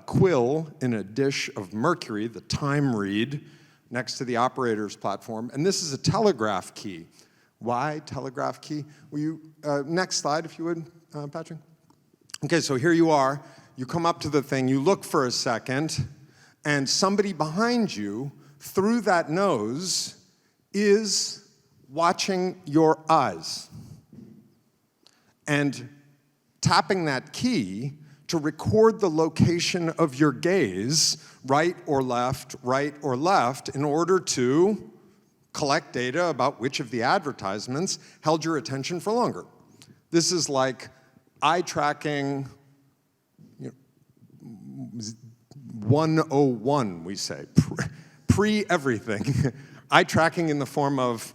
quill in a dish of mercury, the time read, next to the operator's platform. And this is a telegraph key. Why telegraph key? Will you, next slide if you would, Patrick. Okay, so here you are. You come up to the thing, you look for a second, and somebody behind you, through that nose, is watching your eyes and tapping that key to record the location of your gaze, right or left, in order to collect data about which of the advertisements held your attention for longer. This is like eye tracking, 101, we say, pre-everything. Eye tracking in the form of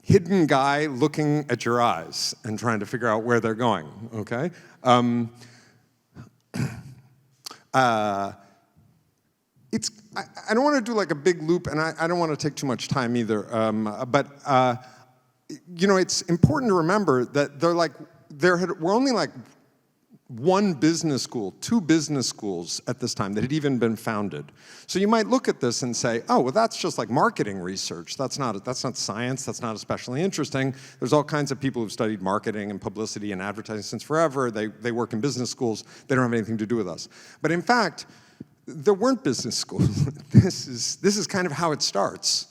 hidden guy looking at your eyes and trying to figure out where they're going, okay? I don't want to do like a big loop, and I don't want to take too much time either, but it's important to remember that we're only like one business school, two business schools at this time that had even been founded. So you might look at this and say, oh, well, that's just like marketing research. That's not science. That's not especially interesting. There's all kinds of people who've studied marketing and publicity and advertising since forever. They work in business schools. They don't have anything to do with us. But in fact, there weren't business schools. This is kind of how it starts.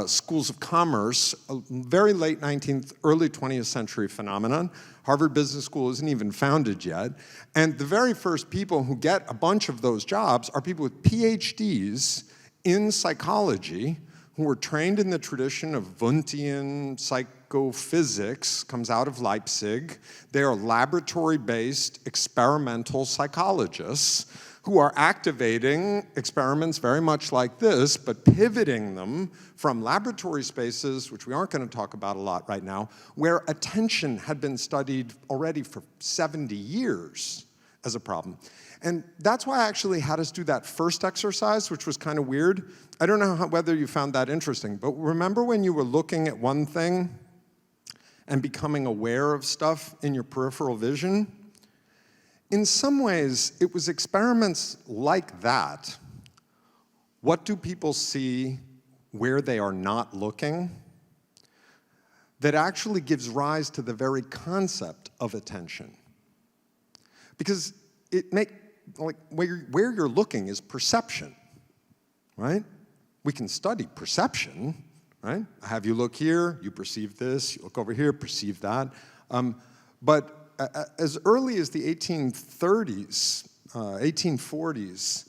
Schools of commerce, a very late 19th, early 20th century phenomenon. Harvard Business School isn't even founded yet. And the very first people who get a bunch of those jobs are people with PhDs in psychology who were trained in the tradition of Wundtian psychophysics, comes out of Leipzig. They are laboratory-based experimental psychologists who are activating experiments very much like this, but pivoting them from laboratory spaces, which we aren't going to talk about a lot right now, where attention had been studied already for 70 years as a problem. And that's why I actually had us do that first exercise, which was kind of weird. I don't know whether you found that interesting, but remember when you were looking at one thing and becoming aware of stuff in your peripheral vision? In some ways, it was experiments like that. What do people see where they are not looking? That actually gives rise to the very concept of attention. Because where you're looking is perception, right? We can study perception, right? I have you look here, you perceive this, you look over here, perceive that. But as early as the 1830s, 1840s,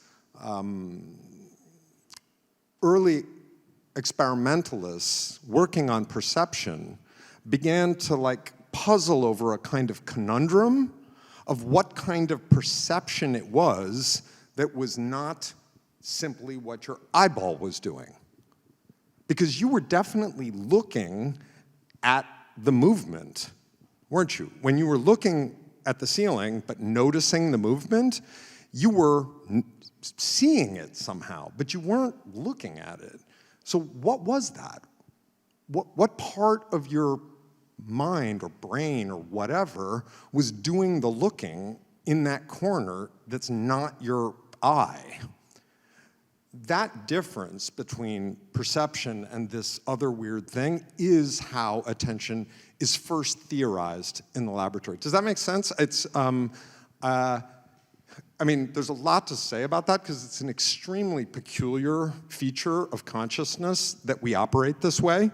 early experimentalists working on perception began to puzzle over a kind of conundrum of what kind of perception it was that was not simply what your eyeball was doing. Because you were definitely looking at the movement, weren't you? When you were looking at the ceiling but noticing the movement, you were seeing it somehow, but you weren't looking at it. So what was that? What part of your mind or brain or whatever was doing the looking in that corner that's not your eye? That difference between perception and this other weird thing is how attention is first theorized in the laboratory. Does that make sense? It's, there's a lot to say about that because it's an extremely peculiar feature of consciousness that we operate this way.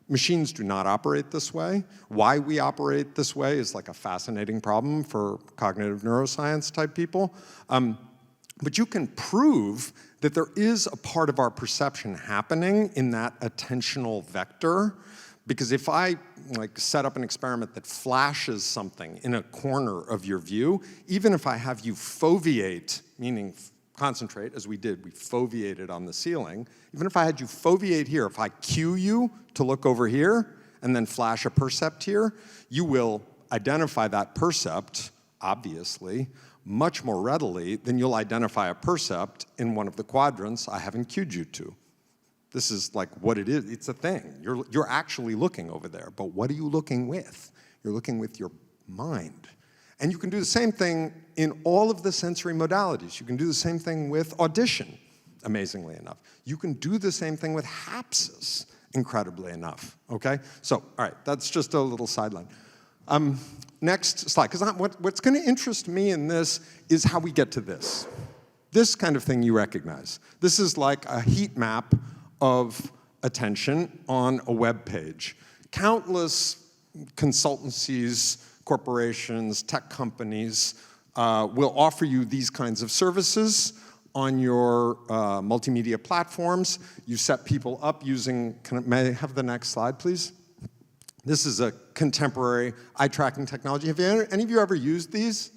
Machines do not operate this way. Why we operate this way is like a fascinating problem for cognitive neuroscience type people. But you can prove that there is a part of our perception happening in that attentional vector, because if I set up an experiment that flashes something in a corner of your view, even if I have you foveate, meaning concentrate, as we did, we foveated on the ceiling, even if I had you foveate here, if I cue you to look over here and then flash a percept here, you will identify that percept, obviously, much more readily than you'll identify a percept in one of the quadrants I haven't cued you to. This is like what it is. It's a thing. You're actually looking over there, but what are you looking with? You're looking with your mind. And you can do the same thing in all of the sensory modalities. You can do the same thing with audition, amazingly enough. You can do the same thing with hapsis, incredibly enough, okay? So, all right, that's just a little sideline. Next slide, because what's going to interest me in this is how we get to this. This kind of thing you recognize. This is like a heat map of attention on a web page. Countless consultancies, corporations, tech companies will offer you these kinds of services on your multimedia platforms. You set people up using, may I have the next slide, please? This is a contemporary eye tracking technology. Have any of you ever used these?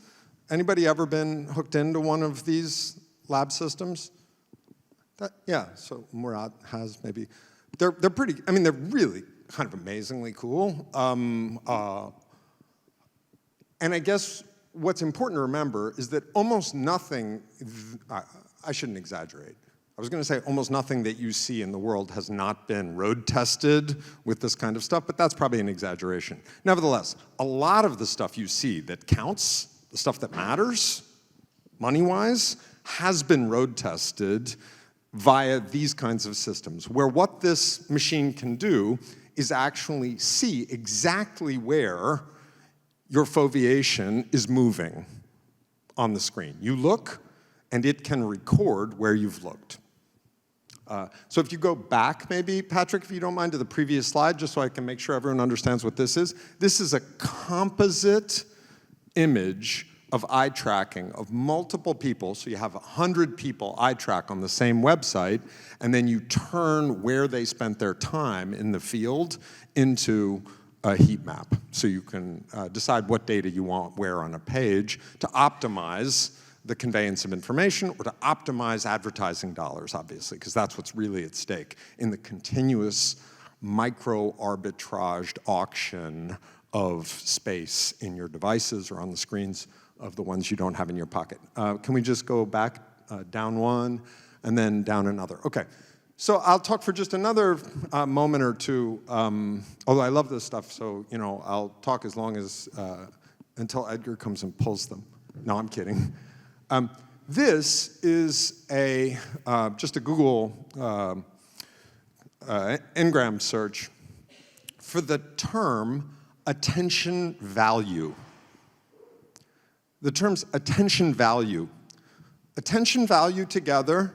Anybody ever been hooked into one of these lab systems? Yeah, so Murad has maybe. They're pretty, I mean, they're really kind of amazingly cool. And I guess what's important to remember is that almost nothing, I shouldn't exaggerate. I was going to say almost nothing that you see in the world has not been road tested with this kind of stuff, but that's probably an exaggeration. Nevertheless, a lot of the stuff you see that counts, the stuff that matters, money-wise, has been road tested via these kinds of systems, where what this machine can do is actually see exactly where your foveation is moving on the screen. You look, and it can record where you've looked. So if you go back, maybe, Patrick, if you don't mind, to the previous slide, just so I can make sure everyone understands what this is. This is a composite image of eye tracking of multiple people. So you have 100 people eye track on the same website, and then you turn where they spent their time in the field into a heat map. So you can decide what data you want where on a page to optimize the conveyance of information or to optimize advertising dollars, obviously, because that's what's really at stake in the continuous micro-arbitraged auction of space in your devices or on the screens of the ones you don't have in your pocket. Can we just go back down one and then down another? Okay, so I'll talk for just another moment or two, although I love this stuff, so I'll talk as long as, until Edgar comes and pulls them. No, I'm kidding. This is just a Google Ngram search for the term attention value. The terms attention value together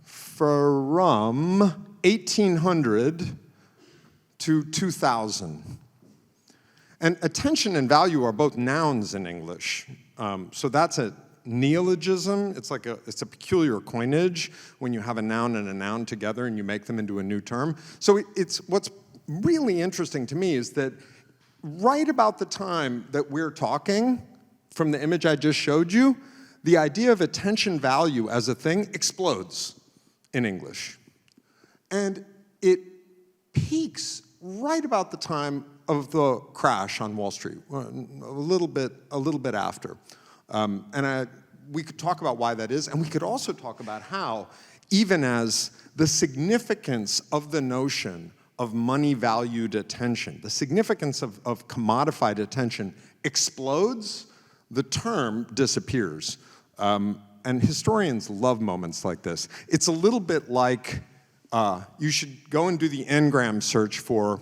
from 1800 to 2000. And attention and value are both nouns in English. So that's a neologism. It's a peculiar coinage when you have a noun and a noun together and you make them into a new term. So what's really interesting to me is that right about the time that we're talking, from the image I just showed you, the idea of attention value as a thing explodes in English. And it peaks right about the time of the crash on Wall Street, a little bit after. We could talk about why that is, and we could also talk about how, even as the significance of the notion of money-valued attention, the significance of commodified attention explodes, the term disappears. And historians love moments like this. It's a little bit like, you should go and do the Ngram search for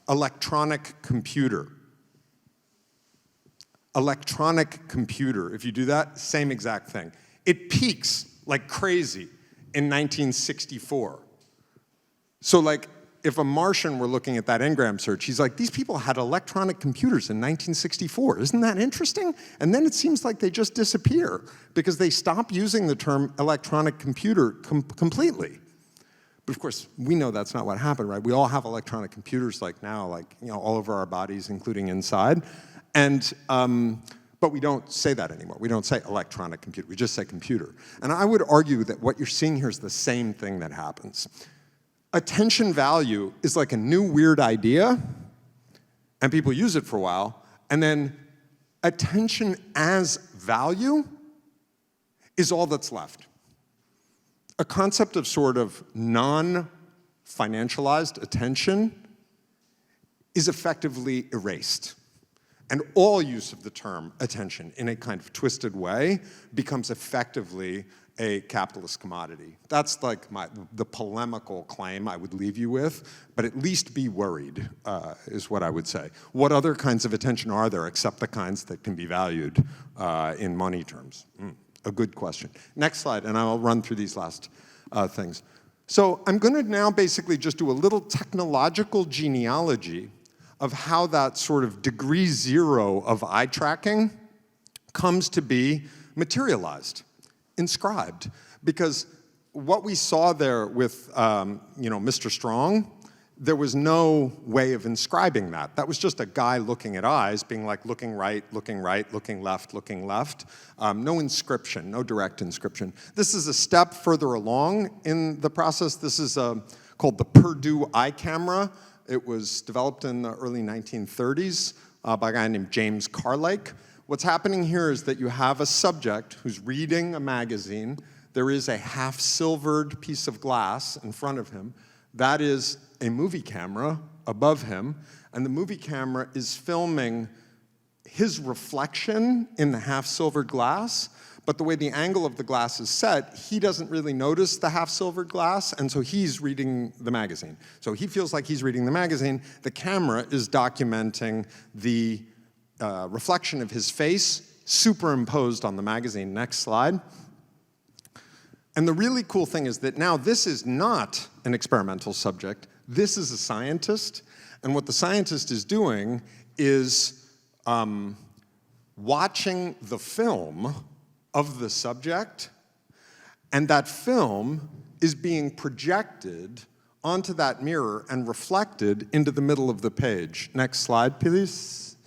electronic computer. Electronic computer. If you do that, same exact thing. It peaks like crazy in 1964. So like, if a Martian were looking at that Ngram search, he's like, these people had electronic computers in 1964. Isn't that interesting? And then it seems like they just disappear because they stop using the term electronic computer completely. But of course, we know that's not what happened, right? We all have electronic computers like now, like all over our bodies, including inside. And, but we don't say that anymore. We don't say electronic computer, we just say computer. And I would argue that what you're seeing here is the same thing that happens. Attention value is like a new weird idea, and people use it for a while, and then attention as value is all that's left. A concept of sort of non-financialized attention is effectively erased. And all use of the term attention in a kind of twisted way becomes effectively a capitalist commodity. That's like the polemical claim I would leave you with, but at least be worried, is what I would say. What other kinds of attention are there except the kinds that can be valued in money terms? A good question. Next slide, and I'll run through these last things. So I'm going to now basically just do a little technological genealogy of how that sort of degree zero of eye tracking comes to be materialized, inscribed. Because what we saw there with Mr. Strong, there was no way of inscribing that. That was just a guy looking at eyes, being like looking right, looking left, looking left. No inscription, no direct inscription. This is a step further along in the process. This is called the Purdue eye camera. It was developed in the early 1930s by a guy named James Carlake. What's happening here is that you have a subject who's reading a magazine. There is a half-silvered piece of glass in front of him. That is a movie camera above him, and the movie camera is filming his reflection in the half-silvered glass, but the way the angle of the glass is set, he doesn't really notice the half-silvered glass, and so he's reading the magazine. So he feels like he's reading the magazine. The camera is documenting the reflection of his face superimposed on the magazine. Next slide. And the really cool thing is that now this is not an experimental subject. This is a scientist, and what the scientist is doing is watching the film of the subject, and that film is being projected onto that mirror and reflected into the middle of the page. Next slide, please.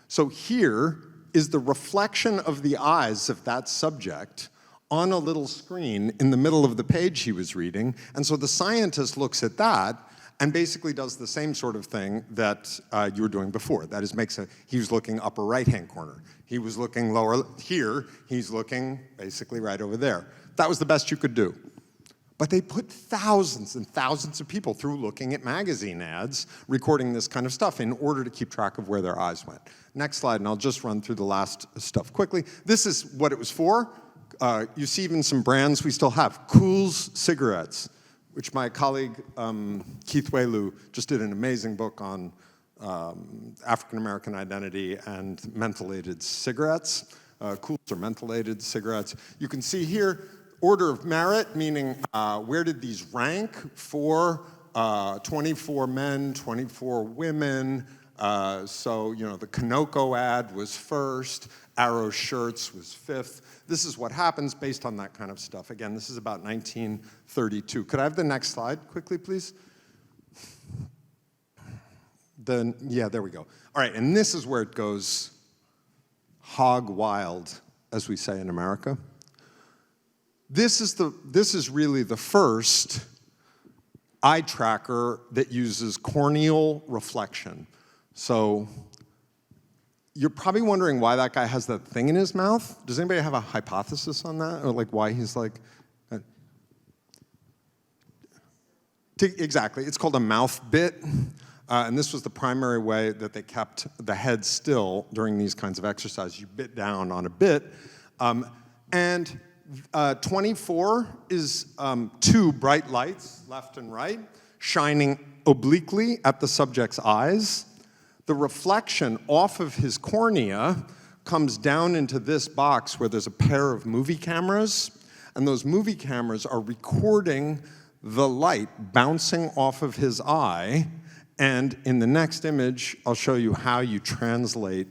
So here is the reflection of the eyes of that subject on a little screen in the middle of the page he was reading, and so the scientist looks at that and basically does the same sort of thing that you were doing before. That is, he was looking upper right-hand corner. He was looking lower here. He's looking basically right over there. That was the best you could do. But they put thousands and thousands of people through looking at magazine ads, recording this kind of stuff in order to keep track of where their eyes went. Next slide, and I'll just run through the last stuff quickly. This is what it was for. You see even some brands we still have. Kohl's cigarettes, which my colleague Keith Waylu just did an amazing book on African-American identity and mentholated cigarettes. Kohl's are mentholated cigarettes. You can see here, order of merit, meaning where did these rank for 24 men, 24 women. So, the Kanoko ad was first, Arrow Shirts was fifth. This is what happens based on that kind of stuff. Again, this is about 1932. Could I have the next slide quickly, please? Yeah, there we go. All right, and this is where it goes hog wild, as we say in America. This is really the first eye tracker that uses corneal reflection. So you're probably wondering why that guy has that thing in his mouth. Does anybody have a hypothesis on that? Or like why he's like... Exactly, it's called a mouth bit. And this was the primary way that they kept the head still during these kinds of exercises. You bit down on a bit. And 24 is two bright lights, left and right, shining obliquely at the subject's eyes. The reflection off of his cornea comes down into this box where there's a pair of movie cameras, and those movie cameras are recording the light bouncing off of his eye. And in the next image, I'll show you how you translate.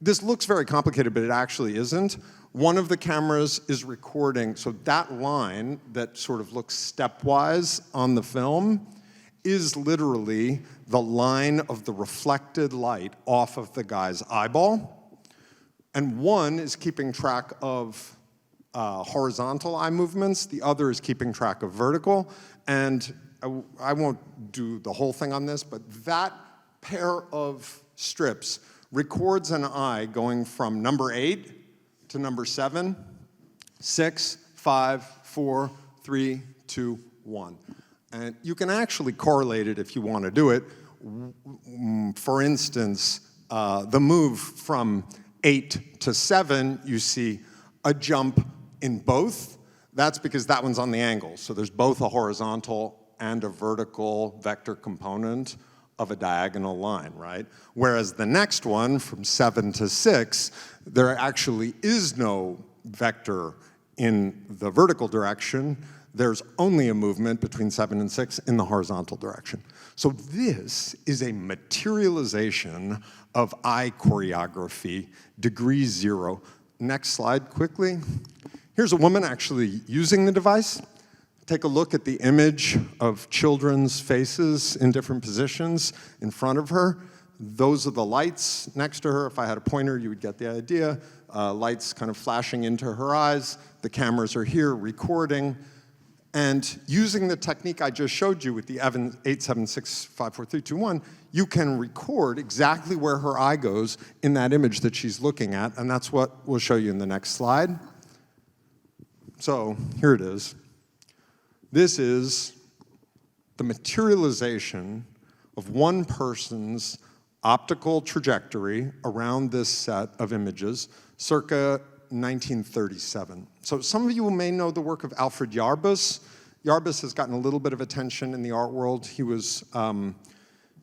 This looks very complicated, but it actually isn't. One of the cameras is recording, so that line that sort of looks stepwise on the film is literally the line of the reflected light off of the guy's eyeball. And one is keeping track of horizontal eye movements, the other is keeping track of vertical. And I won't do the whole thing on this, but that pair of strips records an eye going from number 8 to number 7, 6, 5, 4, 3, 2, 1. And you can actually correlate it if you want to do it. For instance, the move from 8 to 7, you see a jump in both. That's because that one's on the angle. So there's both a horizontal and a vertical vector component of a diagonal line, right? Whereas the next one, from 7 to 6, there actually is no vector in the vertical direction. There's only a movement between 7 and 6 in the horizontal direction. So this is a materialization of eye choreography, degree 0. Next slide, quickly. Here's a woman actually using the device. Take a look at the image of children's faces in different positions in front of her. Those are the lights next to her. If I had a pointer, you would get the idea. Lights kind of flashing into her eyes. The cameras are here recording. And using the technique I just showed you with the 8, 7, 6, 5, 4, 3, 2, 1, you can record exactly where her eye goes in that image that she's looking at, and that's what we'll show you in the next slide. So here it is. This is the materialization of one person's optical trajectory around this set of images, circa 1937. So some of you may know the work of Alfred Yarbus. Yarbus has gotten a little bit of attention in the art world. He was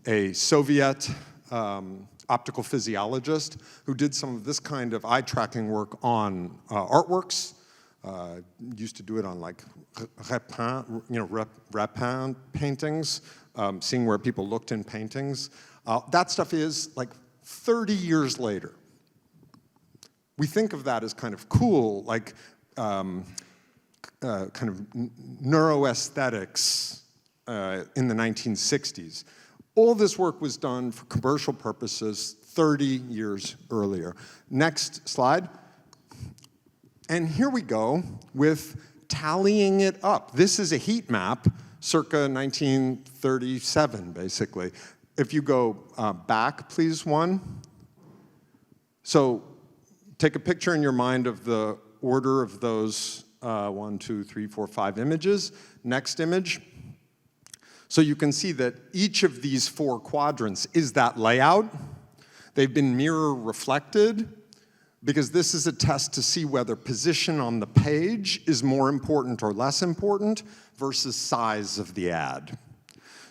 a Soviet optical physiologist who did some of this kind of eye tracking work on artworks. Used to do it on like Rapin paintings, seeing where people looked in paintings. That stuff is like 30 years later. We think of that as kind of cool, like kind of neuroaesthetics in the 1960s. All this work was done for commercial purposes 30 years earlier. Next slide. And here we go with tallying it up. This is a heat map, circa 1937, basically. If you go back, please, one. So take a picture in your mind of the order of those 1, 2, 3, 4, 5 images. Next image. So you can see that each of these 4 quadrants is that layout. They've been mirror reflected because this is a test to see whether position on the page is more important or less important versus size of the ad.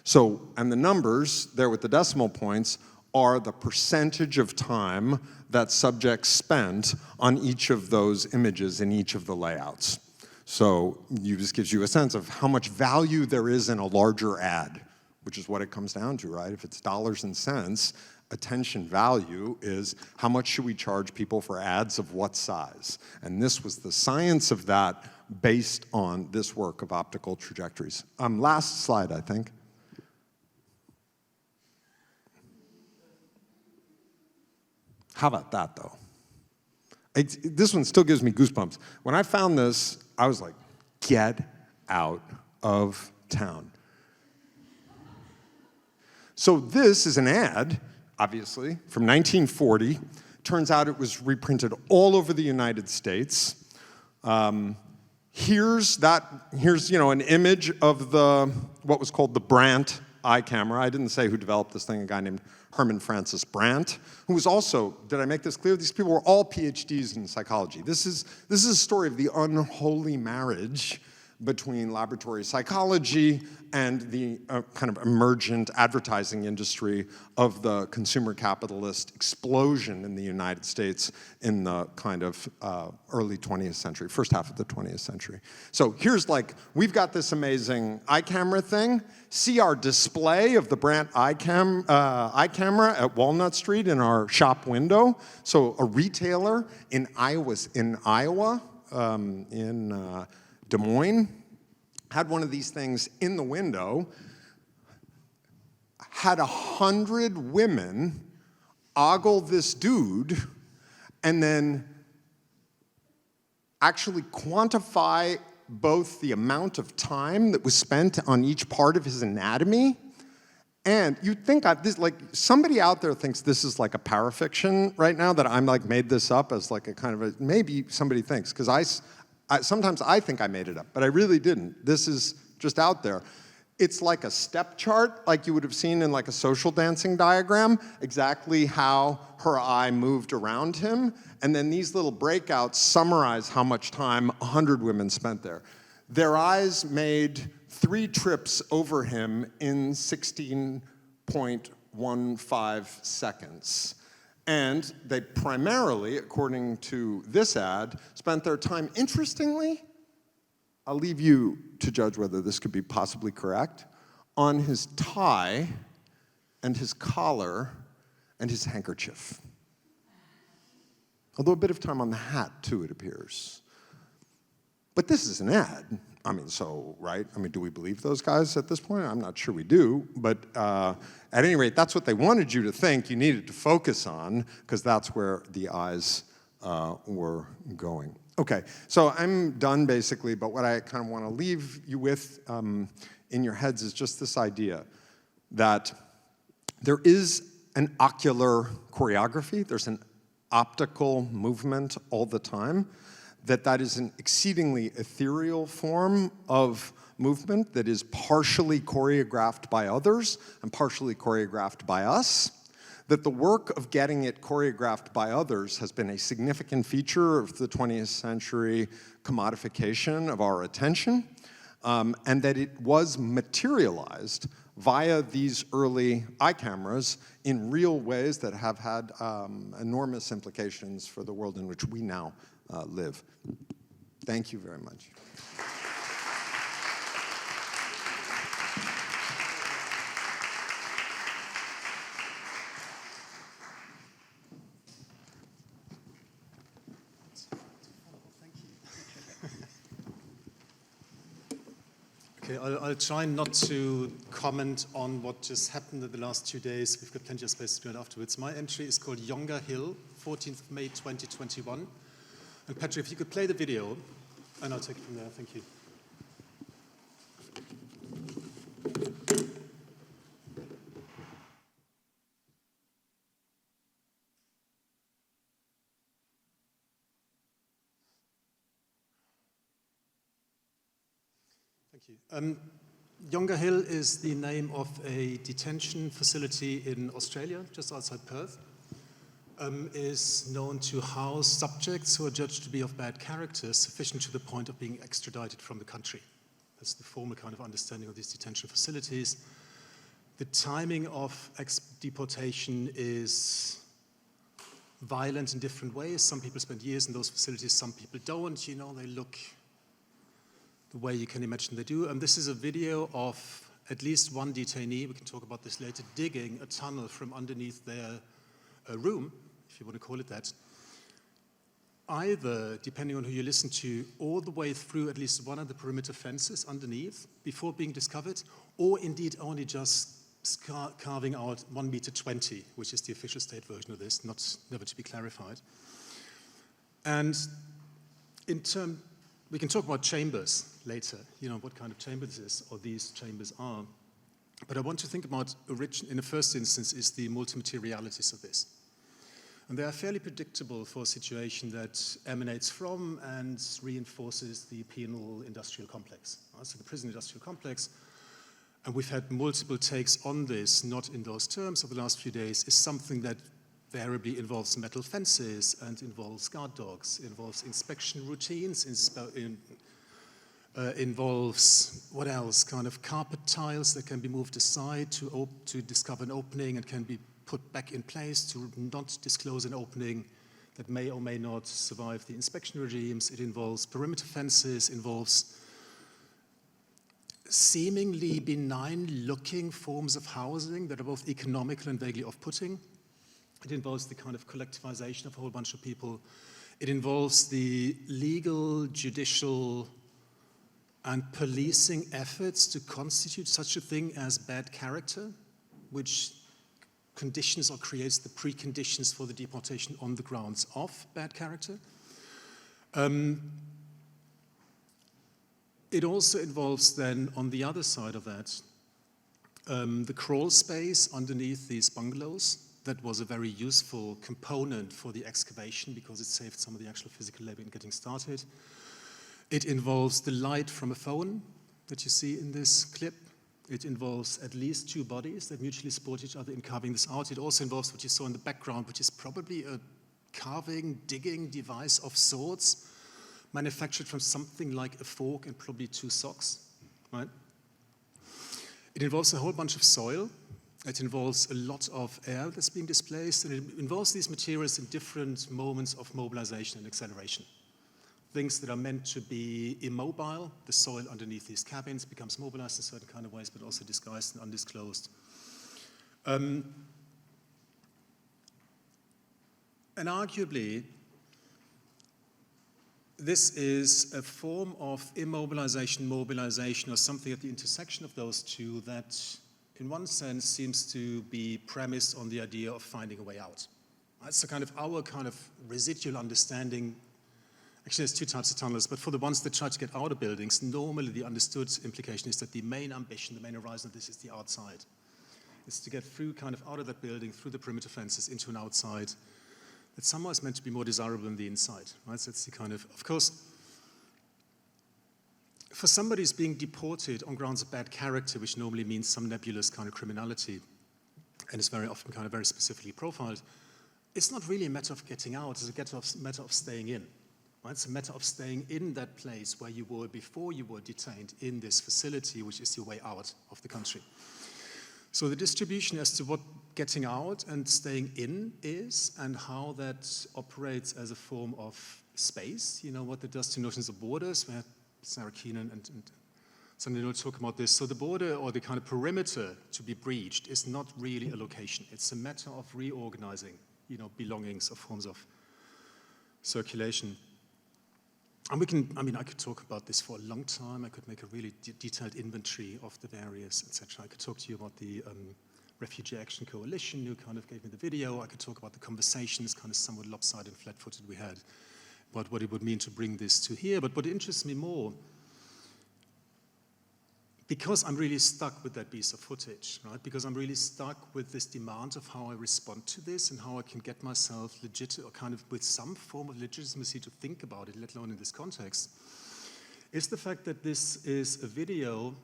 So, and the numbers there with the decimal points are the percentage of time that subjects spent on each of those images in each of the layouts. So this gives you a sense of how much value there is in a larger ad, which is what it comes down to, right? If it's dollars and cents, attention value is how much should we charge people for ads of what size? And this was the science of that based on this work of optical trajectories. Last slide, I think. How about that, though? This one still gives me goosebumps. When I found this, I was like, get out of town. So this is an ad, obviously, from 1940. Turns out it was reprinted all over the United States. Here's an image of what was called the Brandt eye camera. I didn't say who developed this thing, a guy named Herman Francis Brandt, who was also, did I make this clear? These people were all PhDs in psychology. This is a story of the unholy marriage between laboratory psychology and the kind of emergent advertising industry of the consumer capitalist explosion in the United States in the kind of early 20th century, first half of the 20th century. So here's we've got this amazing eye camera thing. See our display of the Brandt eye camera at Walnut Street in our shop window. So a retailer in Iowa, in Des Moines, had one of these things in the window, had 100 women ogle this dude, and then actually quantify both the amount of time that was spent on each part of his anatomy And you'd think somebody out there thinks this is like a parafiction right now, that I'm like made this up as like a kind of a, maybe somebody thinks, because sometimes I think I made it up, but I really didn't. This is just out there. It's like a step chart, like you would have seen in like a social dancing diagram, exactly how her eye moved around him. And then these little breakouts summarize how much time 100 women spent there. Their eyes made 3 trips over him in 16.15 seconds. And they primarily, according to this ad, spent their time, interestingly, I'll leave you to judge whether this could be possibly correct, on his tie and his collar and his handkerchief. Although a bit of time on the hat, too, it appears. But this is an ad. I mean, so, right? I mean, do we believe those guys at this point? I'm not sure we do. But at any rate, that's what they wanted you to think you needed to focus on, because that's where the eyes were going. Okay, so I'm done, basically. But what I kind of want to leave you with in your heads is just this idea that there is an ocular choreography. There's an optical movement all the time. That is an exceedingly ethereal form of movement that is partially choreographed by others and partially choreographed by us. That the work of getting it choreographed by others has been a significant feature of the 20th century commodification of our attention, and that it was materialized via these early eye cameras in real ways that have had enormous implications for the world in which we now live. Thank you very much. Okay, I'll try not to comment on what just happened in the last 2 days. We've got plenty of space to do it afterwards. My entry is called Younger Hill, 14th of May 2021. And Patrick, if you could play the video, and I'll take it from there. Thank you. Thank you. Younger Hill is the name of a detention facility in Australia, just outside Perth. Is known to house subjects who are judged to be of bad character, sufficient to the point of being extradited from the country. That's the formal kind of understanding of these detention facilities. The timing of deportation is violent in different ways. Some people spend years in those facilities, some people don't. You know, they look the way you can imagine they do. And this is a video of at least one detainee, we can talk about this later, digging a tunnel from underneath their room, if you want to call it that, either, depending on who you listen to, all the way through at least one of the perimeter fences underneath before being discovered, or indeed only just carving out 1.20 meters, which is the official state version of this, never to be clarified. And we can talk about chambers later, you know, what kind of chamber this is, or these chambers are. But I want to think about, in the first instance, is the multi-materialities of this. And they are fairly predictable for a situation that emanates from and reinforces the penal industrial complex. So the prison industrial complex, and we've had multiple takes on this, not in those terms over the last few days, is something that variably involves metal fences and involves guard dogs, involves inspection routines, involves, what else, kind of carpet tiles that can be moved aside to discover an opening and can be put back in place to not disclose an opening that may or may not survive the inspection regimes. It involves perimeter fences, involves seemingly benign-looking forms of housing that are both economical and vaguely off-putting. It involves the kind of collectivization of a whole bunch of people. It involves the legal, judicial, and policing efforts to constitute such a thing as bad character, which conditions or creates the preconditions for the deportation on the grounds of bad character. It also involves then, on the other side of that, the crawl space underneath these bungalows. That was a very useful component for the excavation because it saved some of the actual physical labor in getting started. It involves the light from a phone that you see in this clip. It involves at least 2 bodies that mutually support each other in carving this out. It also involves what you saw in the background, which is probably a carving, digging device of sorts, manufactured from something like a fork and probably 2 socks, right? It involves a whole bunch of soil. It involves a lot of air that's being displaced, and it involves these materials in different moments of mobilization and acceleration. Things that are meant to be immobile, the soil underneath these cabins becomes mobilized in certain kind of ways, but also disguised and undisclosed. And arguably, this is a form of immobilization, mobilization, or something at the intersection of those two that, in one sense, seems to be premised on the idea of finding a way out. That's the kind of our kind of residual understanding. Actually, there's 2 types of tunnels, but for the ones that try to get out of buildings, normally the understood implication is that the main ambition, the main horizon of this is the outside. It's to get through kind of out of that building, through the perimeter fences, into an outside that somehow is meant to be more desirable than the inside, right? So it's the kind of course, for somebody who's being deported on grounds of bad character, which normally means some nebulous kind of criminality, and is very often kind of very specifically profiled, it's not really a matter of getting out, it's a matter of staying in. Right? It's a matter of staying in that place where you were before you were detained in this facility, which is your way out of the country. So the distribution as to what getting out and staying in is, and how that operates as a form of space, you know, what it does to notions of borders. We had Sarah Keenan and somebody will talk about this. So the border, or the kind of perimeter to be breached, is not really a location. It's a matter of reorganizing, you know, belongings or forms of circulation. And we can, I mean, I could talk about this for a long time. I could make a really detailed inventory of the various, etc. I could talk to you about the Refugee Action Coalition, who kind of gave me the video. I could talk about the conversations, kind of somewhat lopsided and flat-footed we had, about what it would mean to bring this to here. But what interests me more, because I'm really stuck with that piece of footage, right? Because I'm really stuck with this demand of how I respond to this and how I can get myself legit, or kind of with some form of legitimacy to think about it, let alone in this context, is the fact that this is a video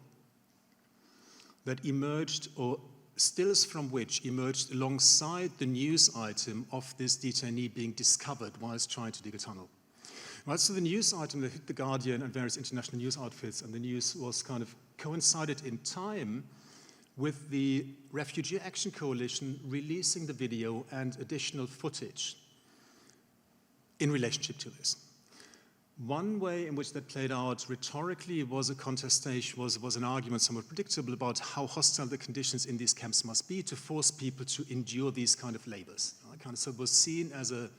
that emerged, or stills from which emerged alongside the news item of this detainee being discovered whilst trying to dig a tunnel. Right, so the news item that hit The Guardian and various international news outfits, and the news was kind of coincided in time with the Refugee Action Coalition releasing the video and additional footage in relationship to this. One way in which that played out rhetorically was a contestation, was an argument somewhat predictable about how hostile the conditions in these camps must be to force people to endure these kind of labors. Right? So it was seen as a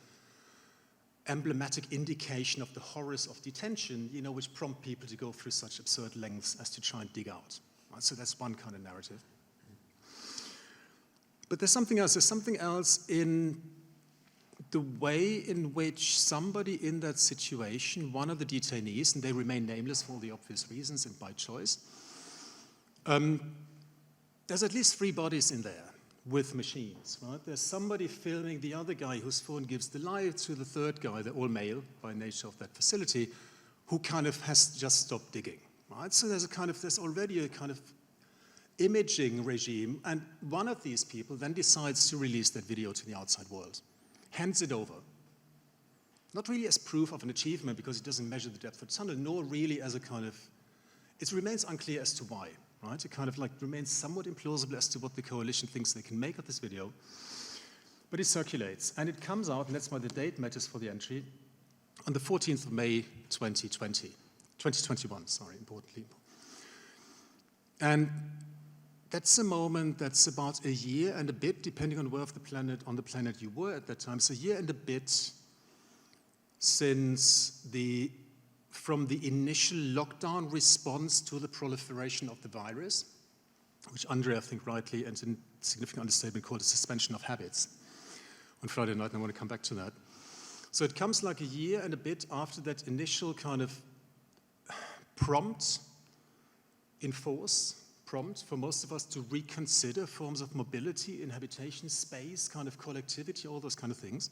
emblematic indication of the horrors of detention, you know, which prompt people to go through such absurd lengths as to try and dig out. Right? So that's one kind of narrative. But there's something else. There's something else in the way in which somebody in that situation, one of the detainees, and they remain nameless for all the obvious reasons and by choice, there's at least 3 bodies in there with machines, right? There's somebody filming the other guy whose phone gives the lie to the 3rd guy, they're all male by nature of that facility, who kind of has just stopped digging, right? So there's already a kind of imaging regime, and one of these people then decides to release that video to the outside world, hands it over, not really as proof of an achievement because it doesn't measure the depth of the tunnel, nor really as a kind of, it remains unclear as to why. Right? It kind of like remains somewhat implausible as to what the coalition thinks they can make of this video. But it circulates, and it comes out, and that's why the date matters for the entry, on the 14th of May, 2021, sorry, importantly. And that's a moment that's about a year and a bit, depending on where on the planet you were at that time. So a year and a bit since from the initial lockdown response to the proliferation of the virus, which Andre, I think rightly, and in significant understatement, called a suspension of habits on Friday night, and I want to come back to that. So it comes like a year and a bit after that initial kind of prompt prompt for most of us to reconsider forms of mobility in habitation, space, kind of collectivity, all those kind of things.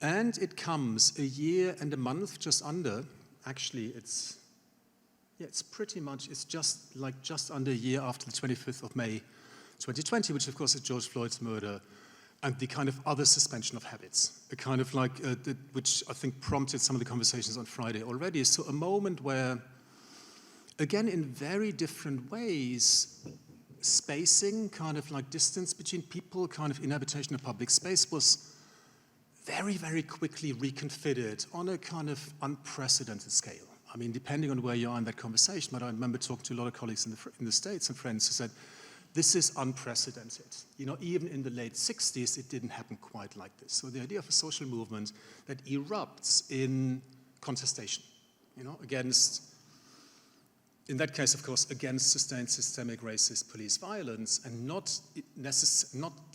And it comes a year and a month just under, actually it's pretty much, it's just under a year after the 25th of May 2020, which of course is George Floyd's murder, and the kind of other suspension of habits, a kind of like, which I think prompted some of the conversations on Friday already. So a moment where, again, in very different ways, spacing, kind of like distance between people, kind of inhabitation of public space was very, very quickly reconfigured on a kind of unprecedented scale. I mean, depending on where you are in that conversation, but I remember talking to a lot of colleagues in the States and friends who said, this is unprecedented. You know, even in the late 60s, it didn't happen quite like this. So the idea of a social movement that erupts in contestation, you know, against, in that case, of course, against sustained systemic racist police violence, and not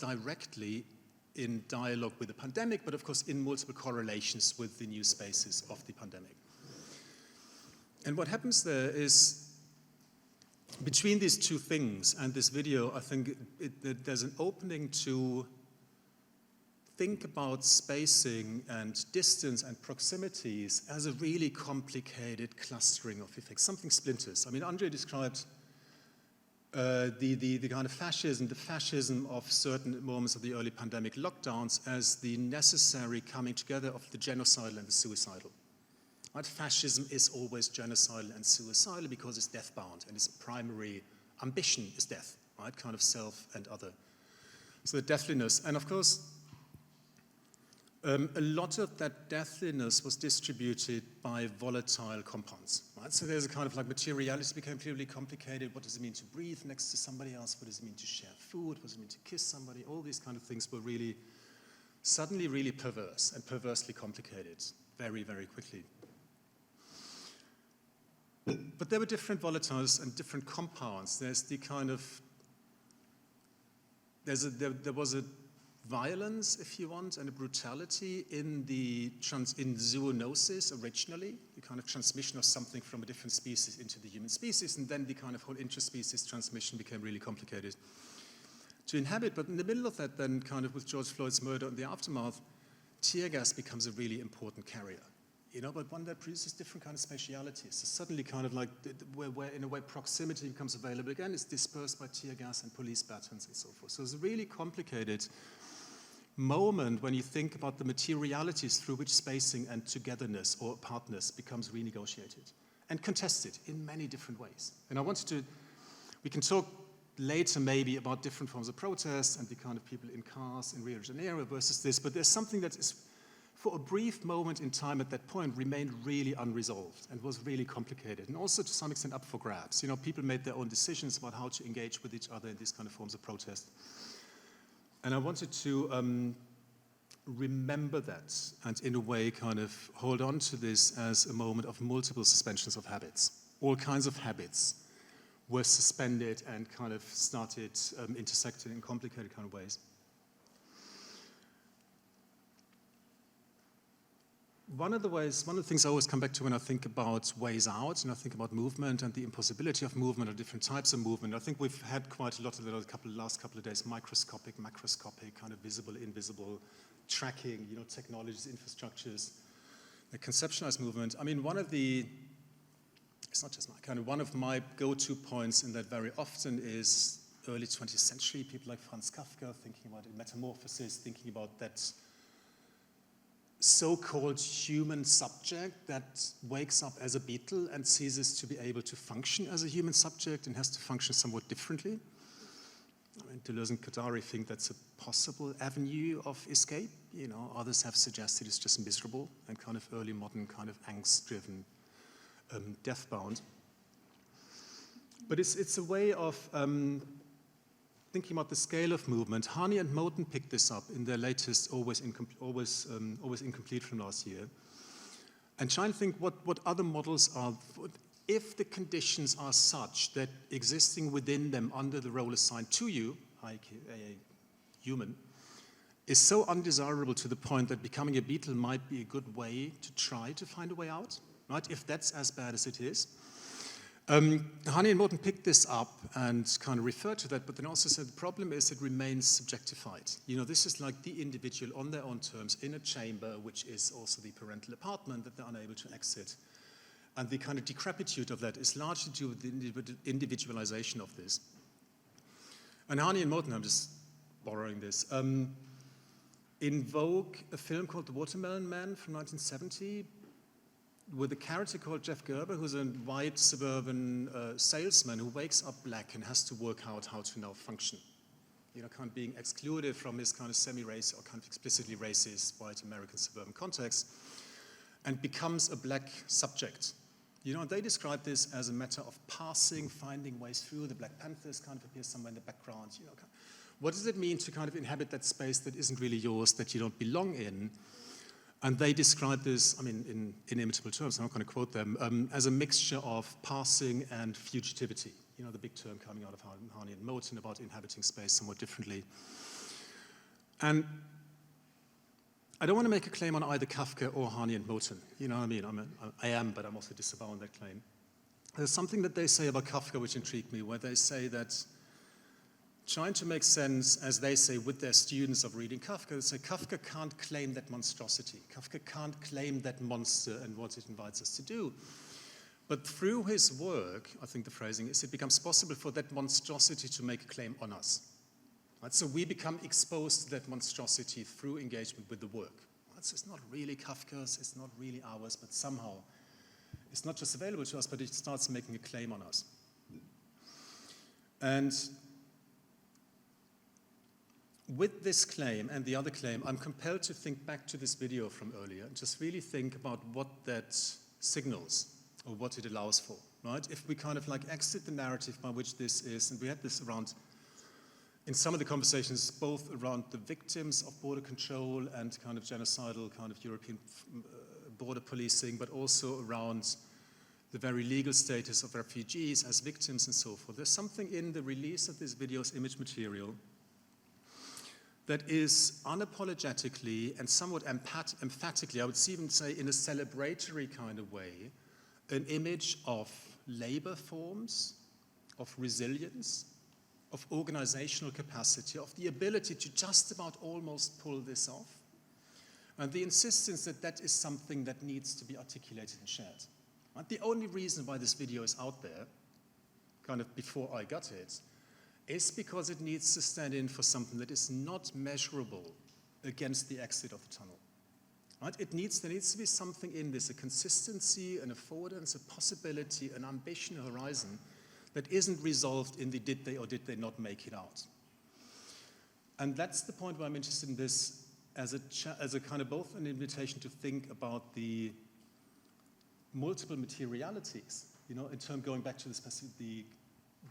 directly in dialogue with the pandemic, but of course in multiple correlations with the new spaces of the pandemic. And what happens there is, between these two things and this video, I think there's an opening to think about spacing and distance and proximities as a really complicated clustering of effects, something splinters. I mean, Andre described the kind of the fascism of certain moments of the early pandemic lockdowns as the necessary coming together of the genocidal and the suicidal. Right? Fascism is always genocidal and suicidal because it's death-bound, and its primary ambition is death, right? Kind of self and other. So the deathliness, and of course, a lot of that deathliness was distributed by volatile compounds, right? So there's a kind of like materiality became really complicated. What does it mean to breathe next to somebody else? What does it mean to share food? What does it mean to kiss somebody? All these kind of things were really, suddenly really perverse and perversely complicated very, very quickly. But there were different volatiles and different compounds. There's the kind of, there was a violence, if you want, and a brutality in in zoonosis originally, the kind of transmission of something from a different species into the human species, and then the kind of whole interspecies transmission became really complicated to inhabit. But in the middle of that, then kind of with George Floyd's murder and the aftermath, tear gas becomes a really important carrier. You know, but one that produces different kind of spatialities. So suddenly kind of like, where in a way proximity becomes available again, it's dispersed by tear gas and police batons and so forth. So it's a really complicated moment when you think about the materialities through which spacing and togetherness or apartness becomes renegotiated and contested in many different ways. And I wanted to, we can talk later maybe about different forms of protest and the kind of people in cars in Rio de Janeiro versus this, but there's something that is, for a brief moment in time at that point, remained really unresolved and was really complicated, and also to some extent up for grabs. You know, people made their own decisions about how to engage with each other in these kind of forms of protest. And I wanted to remember that and in a way kind of hold on to this as a moment of multiple suspensions of habits. All kinds of habits were suspended and kind of started intersecting in complicated kind of ways. One of the things I always come back to when I think about ways out, and I think about movement and the impossibility of movement or different types of movement. I think we've had quite a lot of that last couple of days, microscopic, macroscopic, kind of visible, invisible, tracking, you know, technologies, infrastructures, the conceptualized movement. I mean, one of my go-to points in that very often is early 20th century, people like Franz Kafka thinking about metamorphosis, thinking about that so-called human subject that wakes up as a beetle and ceases to be able to function as a human subject and has to function somewhat differently. I mean, Deleuze and Guattari think that's a possible avenue of escape. You know, others have suggested it's just miserable and kind of early modern kind of angst-driven, death-bound. But it's a way of thinking about the scale of movement. Harney and Moten picked this up in their latest Always Incomplete from last year, and trying to think what other models are, if the conditions are such that existing within them under the role assigned to you, aka human, is so undesirable to the point that becoming a beetle might be a good way to try to find a way out, right? If that's as bad as it is. Hani and Morton picked this up and kind of referred to that, but then also said the problem is it remains subjectified. You know, this is like the individual on their own terms in a chamber, which is also the parental apartment that they're unable to exit. And the kind of decrepitude of that is largely due to the individualization of this. And Hani and Morton, I'm just borrowing this, invoke a film called The Watermelon Man from 1970, with a character called Jeff Gerber, who's a white suburban salesman who wakes up black and has to work out how to now function. You know, kind of being excluded from his kind of semi-race or kind of explicitly racist white American suburban context, and becomes a black subject. You know, they describe this as a matter of passing, finding ways through. The Black Panthers kind of appear somewhere in the background. You know, what does it mean to kind of inhabit that space that isn't really yours, that you don't belong in? And they describe this, I mean, in inimitable terms, I'm not going to quote them, as a mixture of passing and fugitivity. You know, the big term coming out of Hani and Morton about inhabiting space somewhat differently. And I don't want to make a claim on either Kafka or Hani and Morton. You know what I mean? I am, but I'm also disavowing that claim. There's something that they say about Kafka which intrigued me, where they say that trying to make sense, as they say, with their students of reading Kafka, they say Kafka can't claim that monstrosity. Kafka can't claim that monster and what it invites us to do. But through his work, I think the phrasing is, it becomes possible for that monstrosity to make a claim on us. Right? So we become exposed to that monstrosity through engagement with the work. Right? So it's not really Kafka's, it's not really ours, but somehow it's not just available to us, but it starts making a claim on us. And with this claim and the other claim, I'm compelled to think back to this video from earlier and just really think about what that signals or what it allows for, right? If we kind of like exit the narrative by which this is, and we had this around, in some of the conversations, both around the victims of border control and kind of genocidal kind of European border policing, but also around the very legal status of refugees as victims and so forth. There's something in the release of this video's image material that is unapologetically and somewhat emphatically, I would even say in a celebratory kind of way, an image of labor forms, of resilience, of organizational capacity, of the ability to just about almost pull this off, and the insistence that that is something that needs to be articulated and shared. Right? The only reason why this video is out there, kind of before I got it, is because it needs to stand in for something that is not measurable against the exit of the tunnel. Right? There needs to be something in this, a consistency, an affordance, a possibility, an ambition, a horizon that isn't resolved in the did they or did they not make it out. And that's the point where I'm interested in this as a kind of both an invitation to think about the multiple materialities, you know, in terms going back to the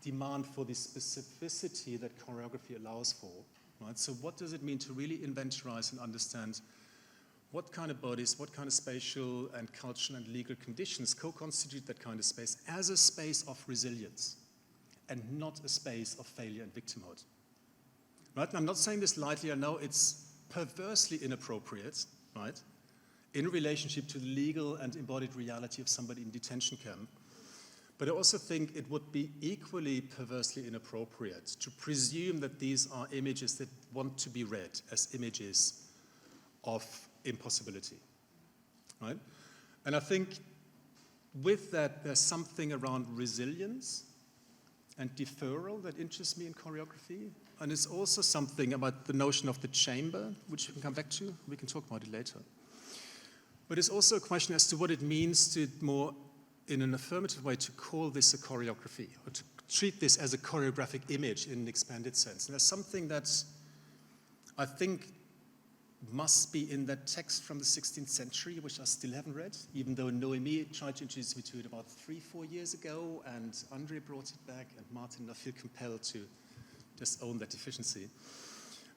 demand for the specificity that choreography allows for, right? So what does it mean to really inventorize and understand what kind of bodies, what kind of spatial and cultural and legal conditions co-constitute that kind of space as a space of resilience and not a space of failure and victimhood, right? And I'm not saying this lightly. I know it's perversely inappropriate, right, in relationship to the legal and embodied reality of somebody in detention camp. But I also think it would be equally perversely inappropriate to presume that these are images that want to be read as images of impossibility, right? And I think with that, there's something around resilience and deferral that interests me in choreography. And it's also something about the notion of the chamber, which we can come back to. We can talk about it later. But it's also a question as to what it means to more in an affirmative way to call this a choreography, or to treat this as a choreographic image in an expanded sense. And there's something that I think must be in that text from the 16th century, which I still haven't read, even though Noémie tried to introduce me to it about 3-4 years ago, and Andre brought it back, and Martin, I feel compelled to just own that deficiency.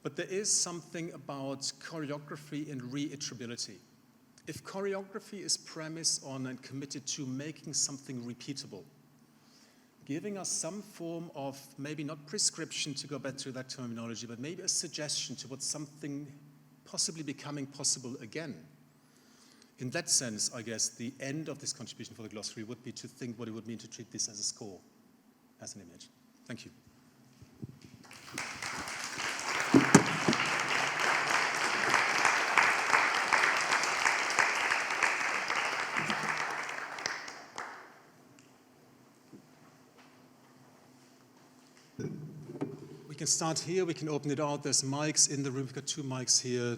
But there is something about choreography and reiterability. If choreography is premised on and committed to making something repeatable, giving us some form of, maybe not prescription to go back to that terminology, but maybe a suggestion to what something possibly becoming possible again, in that sense, I guess the end of this contribution for the glossary would be to think what it would mean to treat this as a score, as an image. Thank you. We can start here, we can open it out. There's mics in the room, we've got 2 mics here.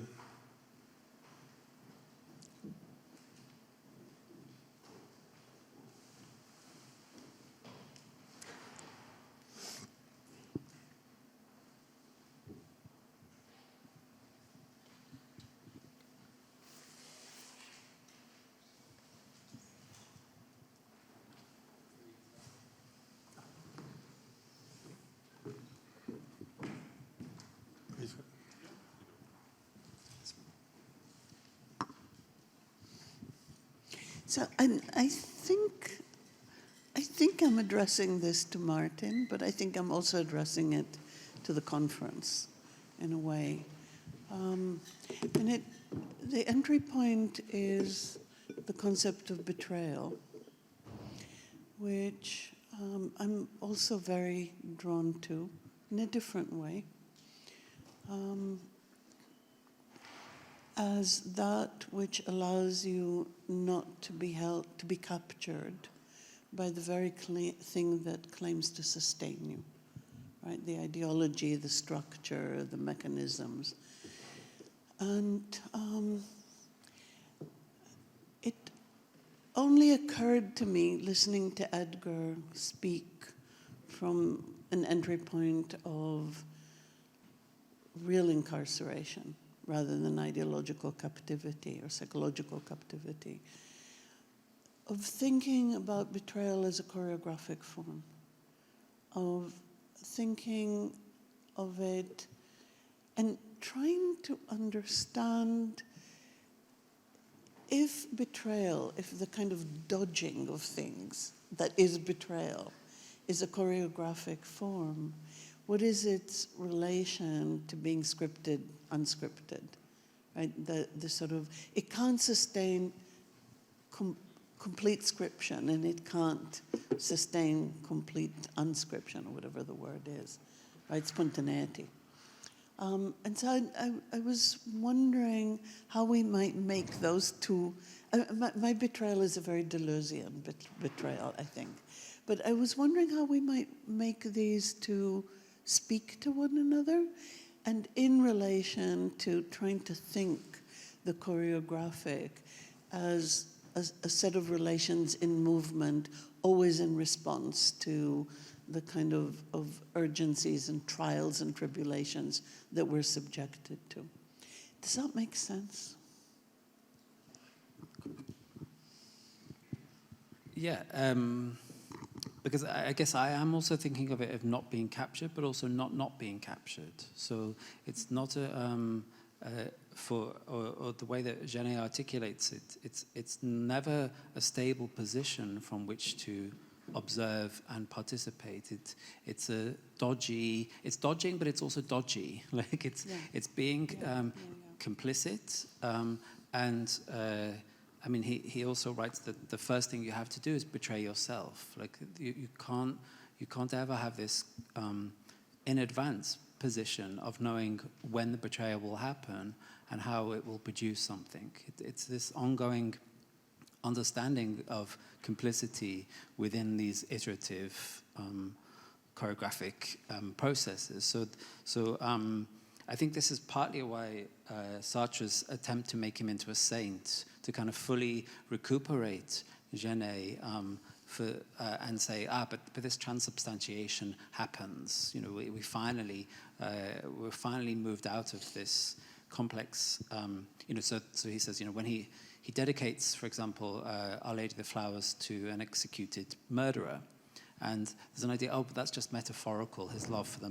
So I think I'm addressing this to Martin, but I think I'm also addressing it to the conference in a way. The entry point is the concept of betrayal, which I'm also very drawn to in a different way. As that which allows you not to be held, to be captured by the very thing that claims to sustain you, right? The ideology, the structure, the mechanisms. And it only occurred to me, listening to Edgar speak from an entry point of real incarceration, rather than ideological captivity or psychological captivity, of thinking about betrayal as a choreographic form, of thinking of it and trying to understand if betrayal, if the kind of dodging of things that is betrayal is a choreographic form, what is its relation to being scripted, unscripted, right? The sort of, it can't sustain complete scription, and it can't sustain complete unscription, or whatever the word is, right? Spontaneity. And so I was wondering how we might make those two. My betrayal is a very Deleuzian betrayal, I think. But I was wondering how we might make these two speak to one another, and in relation to trying to think the choreographic as a set of relations in movement, always in response to the kind of urgencies and trials and tribulations that we're subjected to. Does that make sense? Yeah, because I guess I am also thinking of it of not being captured, but also not being captured. So it's not or the way that Genet articulates it, it's never a stable position from which to observe and participate. It's dodging, but it's also dodgy. Like it's being complicit, and I mean, he also writes that the first thing you have to do is betray yourself. Like you can't ever have this in advance position of knowing when the betrayal will happen and how it will produce something. It's this ongoing understanding of complicity within these iterative choreographic processes. So I think this is partly why Sartre's attempt to make him into a saint, to kind of fully recuperate Genet and say, but this transubstantiation happens. You know, we're finally moved out of this complex. So he says, when he dedicates, for example, Our Lady of the Flowers to an executed murderer, and there's an idea, but that's just metaphorical, his love for the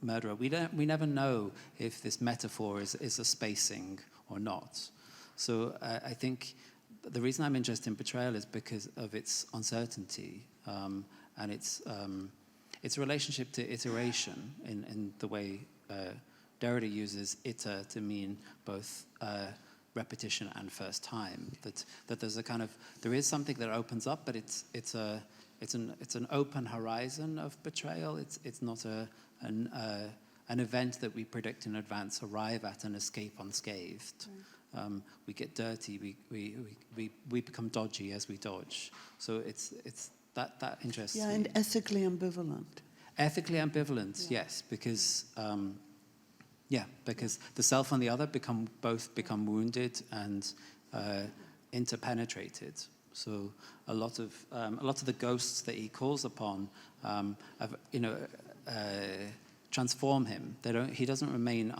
murderer. We never know if this metaphor is a spacing or not. So I think the reason I'm interested in betrayal is because of its uncertainty and its relationship to iteration in the way Derrida uses iter to mean both repetition and first time. That there's a kind of, there is something that opens up, but it's an open horizon of betrayal. It's not an event that we predict in advance, arrive at and escape unscathed. Right. We get dirty. We become dodgy as we dodge. So it's that interests Yeah, me. and ethically ambivalent. Ethically ambivalent, yes, because because the self and the other both become wounded and interpenetrated. So a lot of the ghosts that he calls upon, transform him. He doesn't remain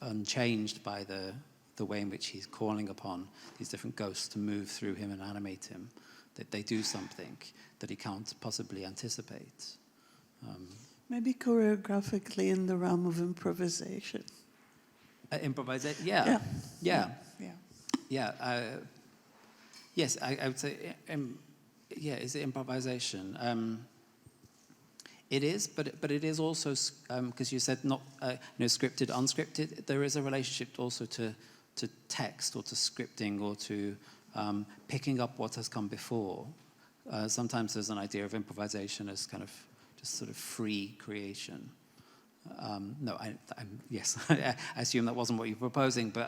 unchanged by the way in which he's calling upon these different ghosts to move through him and animate him. That they do something that he can't possibly anticipate. Maybe choreographically in the realm of improvisation. Improvisation, Yeah. Yes, I would say, is it improvisation? It is, but it is also, because you said not scripted, unscripted. There is a relationship also to text or to scripting or to picking up what has come before. Sometimes there's an idea of improvisation as kind of just sort of free creation. Yes, I assume that wasn't what you're proposing, but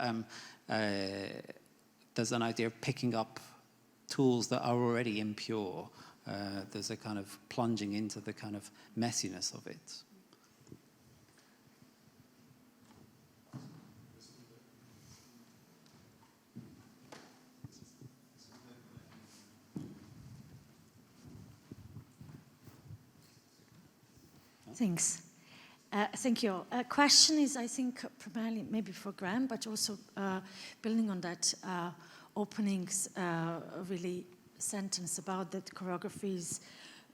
there's an idea of picking up tools that are already impure. There's a kind of plunging into the kind of messiness of it. Thanks. Thank you. Question is, I think, primarily maybe for Graham, but also building on that opening's really sentence about that choreography is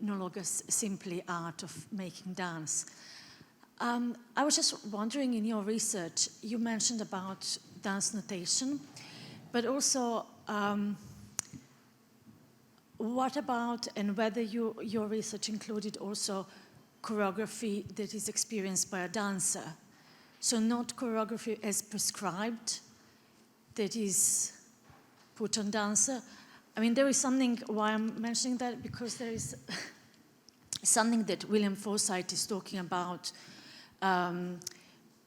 no longer simply art of making dance. I was just wondering, in your research, you mentioned about dance notation, but also what about, and whether your research included also choreography that is experienced by a dancer. So not choreography as prescribed that is put on dancer. I mean, there is something, why I'm mentioning that, because there is something that William Forsythe is talking about,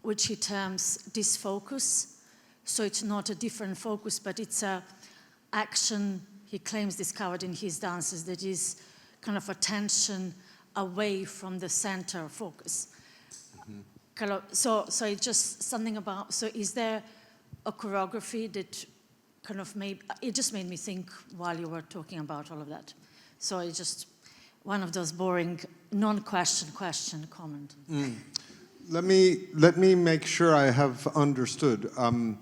which he terms disfocus. So it's not a different focus, but it's a action he claims discovered in his dances that is kind of attention away from the center of focus. Mm-hmm. So it's just something about, so is there a choreography that kind of it just made me think while you were talking about all of that. So it's just one of those boring non-question comment. Let me make sure I have understood. I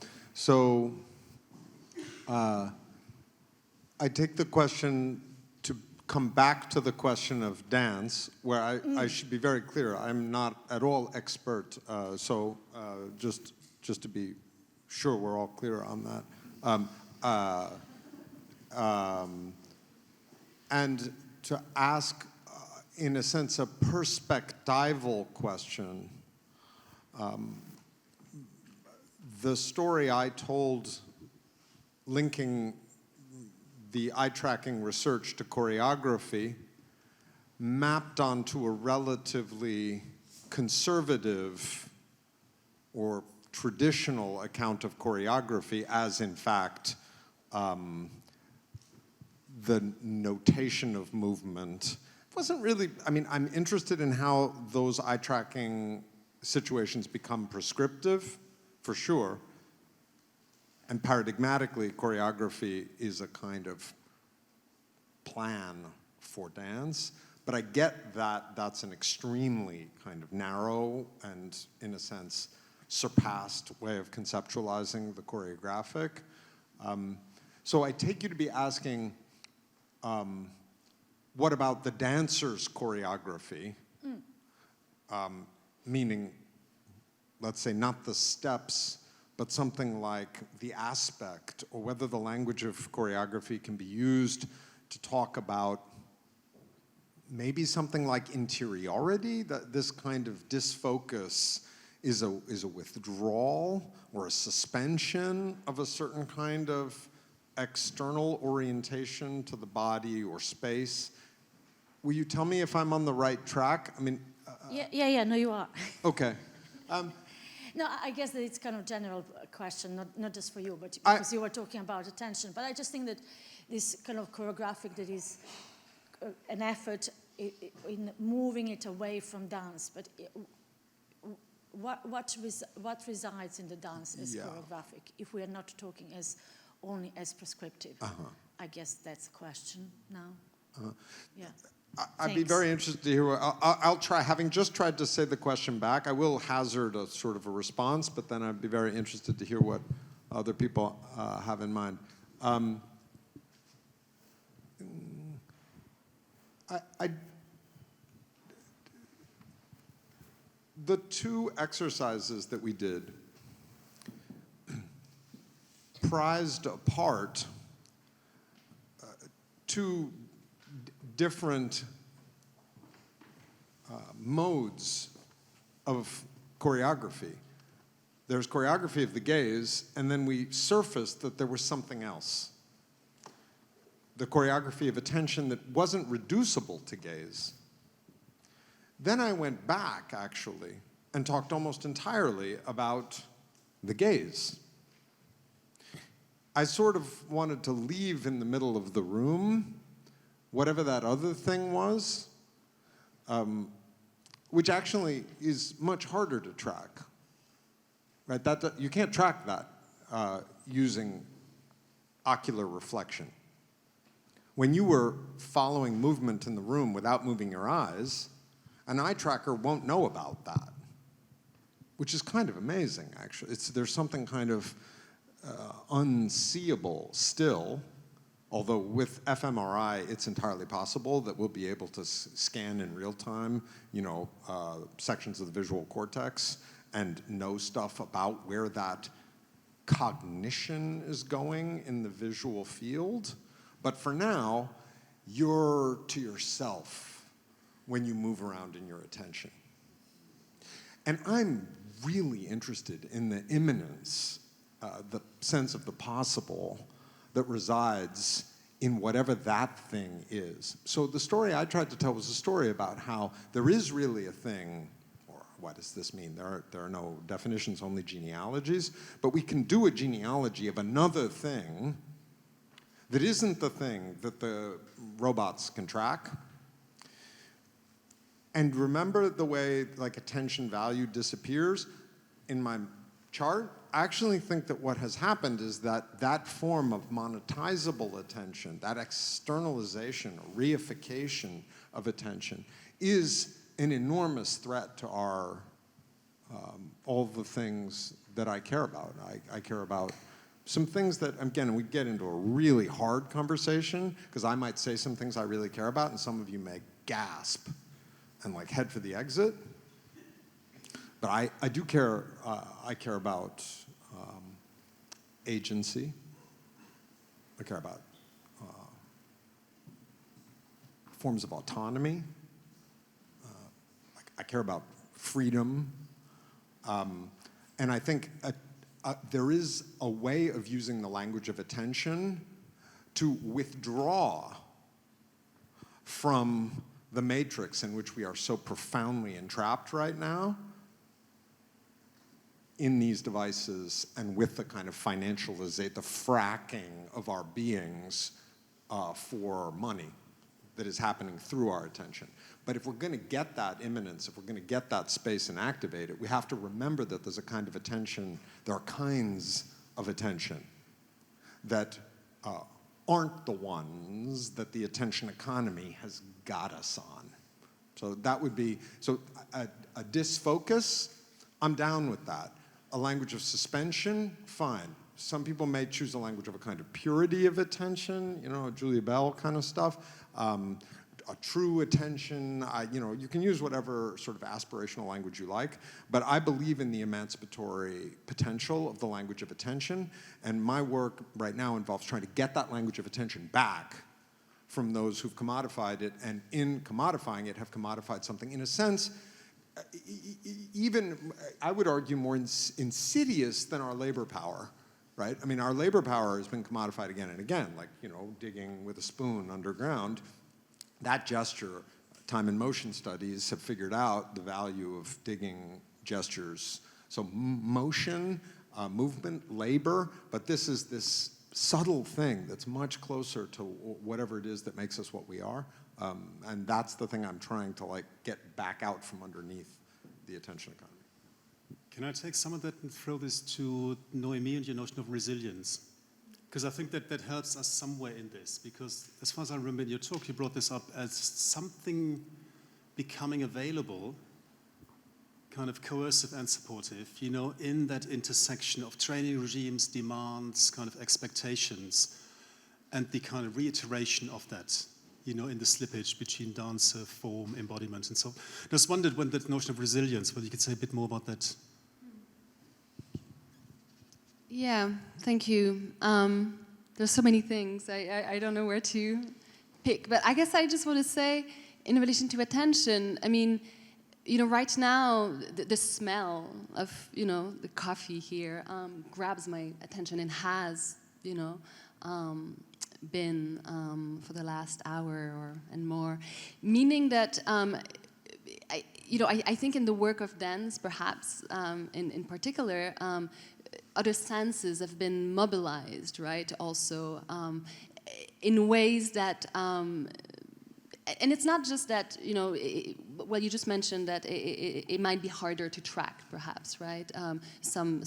take the question to come back to the question of dance, where I should be very clear. I'm not at all expert, just to be sure we're all clear on that. And to ask, in a sense, a perspectival question. The story I told linking the eye tracking research to choreography mapped onto a relatively conservative or traditional account of choreography as, in fact, the notation of movement. It wasn't really, I mean, I'm interested in how those eye tracking situations become prescriptive, for sure. And paradigmatically, choreography is a kind of plan for dance. But I get that that's an extremely kind of narrow and, in a sense, surpassed way of conceptualizing the choreographic. So I take you to be asking, what about the dancer's choreography? Meaning, let's say, not the steps, but something like the aspect, or whether the language of choreography can be used to talk about maybe something like interiority, that this kind of disfocus is a withdrawal or a suspension of a certain kind of external orientation to the body or space. Will you tell me if I'm on the right track? I mean, yeah, no, you are. okay. No, I guess that it's kind of general question, not just for you, but because you were talking about attention. But I just think that this kind of choreographic that is an effort in moving it away from dance, but what resides in the dance as choreographic, if we are not talking as only as prescriptive? I guess that's the question now. Yeah. I'd be very interested to hear. I'll try. Having just tried to say the question back, I will hazard a sort of a response, but then I'd be very interested to hear what other people have in mind. The two exercises that we did prized apart two different modes of choreography. There's choreography of the gaze, and then we surfaced that there was something else. The choreography of attention that wasn't reducible to gaze. Then I went back, actually, and talked almost entirely about the gaze. I sort of wanted to leave in the middle of the room whatever that other thing was, which actually is much harder to track. Right? You can't track that using ocular reflection. When you were following movement in the room without moving your eyes, an eye tracker won't know about that, which is kind of amazing, actually. There's something kind of unseeable still, although with fMRI, it's entirely possible that we'll be able to scan in real time, sections of the visual cortex and know stuff about where that cognition is going in the visual field. But for now, you're to yourself when you move around in your attention. And I'm really interested in the immanence, the sense of the possible that resides in whatever that thing is. So the story I tried to tell was a story about how there is really a thing, or what does this mean? There are no definitions, only genealogies, but we can do a genealogy of another thing that isn't the thing that the robots can track. And remember the way like attention value disappears in my chart? I actually think that what has happened is that that form of monetizable attention, that externalization, reification of attention, is an enormous threat to our all the things that I care about. I care about some things that, again, we get into a really hard conversation, because I might say some things I really care about, and some of you may gasp and like head for the exit. But I do care, I care about agency. I care about forms of autonomy. I care about freedom. And I think there is a way of using the language of attention to withdraw from the matrix in which we are so profoundly entrapped right now in these devices and with the kind of financialization, the fracking of our beings for money that is happening through our attention. But if we're going to get that immanence, if we're going to get that space and activate it, we have to remember that there's a kind of attention, there are kinds of attention that aren't the ones that the attention economy has got us on. So that would be, a disfocus, I'm down with that. A language of suspension, fine. Some people may choose a language of a kind of purity of attention, Julia Bell kind of stuff. A true attention, you can use whatever sort of aspirational language you like, but I believe in the emancipatory potential of the language of attention, and my work right now involves trying to get that language of attention back from those who've commodified it, and in commodifying it have commodified something, in a sense, even, I would argue, more insidious than our labor power, right? I mean, our labor power has been commodified again and again, like, you know, digging with a spoon underground. That gesture, time and motion studies have figured out the value of digging gestures. So motion, movement, labor, but this is this subtle thing that's much closer to whatever it is that makes us what we are. And that's the thing I'm trying to like get back out from underneath the attention economy. Can I take some of that and throw this to Noémie and your notion of resilience? Because I think that helps us somewhere in this, because as far as I remember in your talk, you brought this up as something becoming available, kind of coercive and supportive, you know, in that intersection of training regimes, demands, kind of expectations, and the kind of reiteration of that, you know, in the slippage between dancer, form, embodiment, and so on. I just wondered when that notion of resilience, whether you could say a bit more about that. Yeah, thank you. There's so many things. I don't know where to pick, but I guess I just want to say, in relation to attention, I mean, you know, right now, the smell of, you know, the coffee here grabs my attention and has, you know, been for the last hour and more. Meaning that, I think in the work of dance, perhaps, in particular, other senses have been mobilized, right, also, in ways that... and it's not just that, you know, well, you just mentioned that it might be harder to track, perhaps, right? Some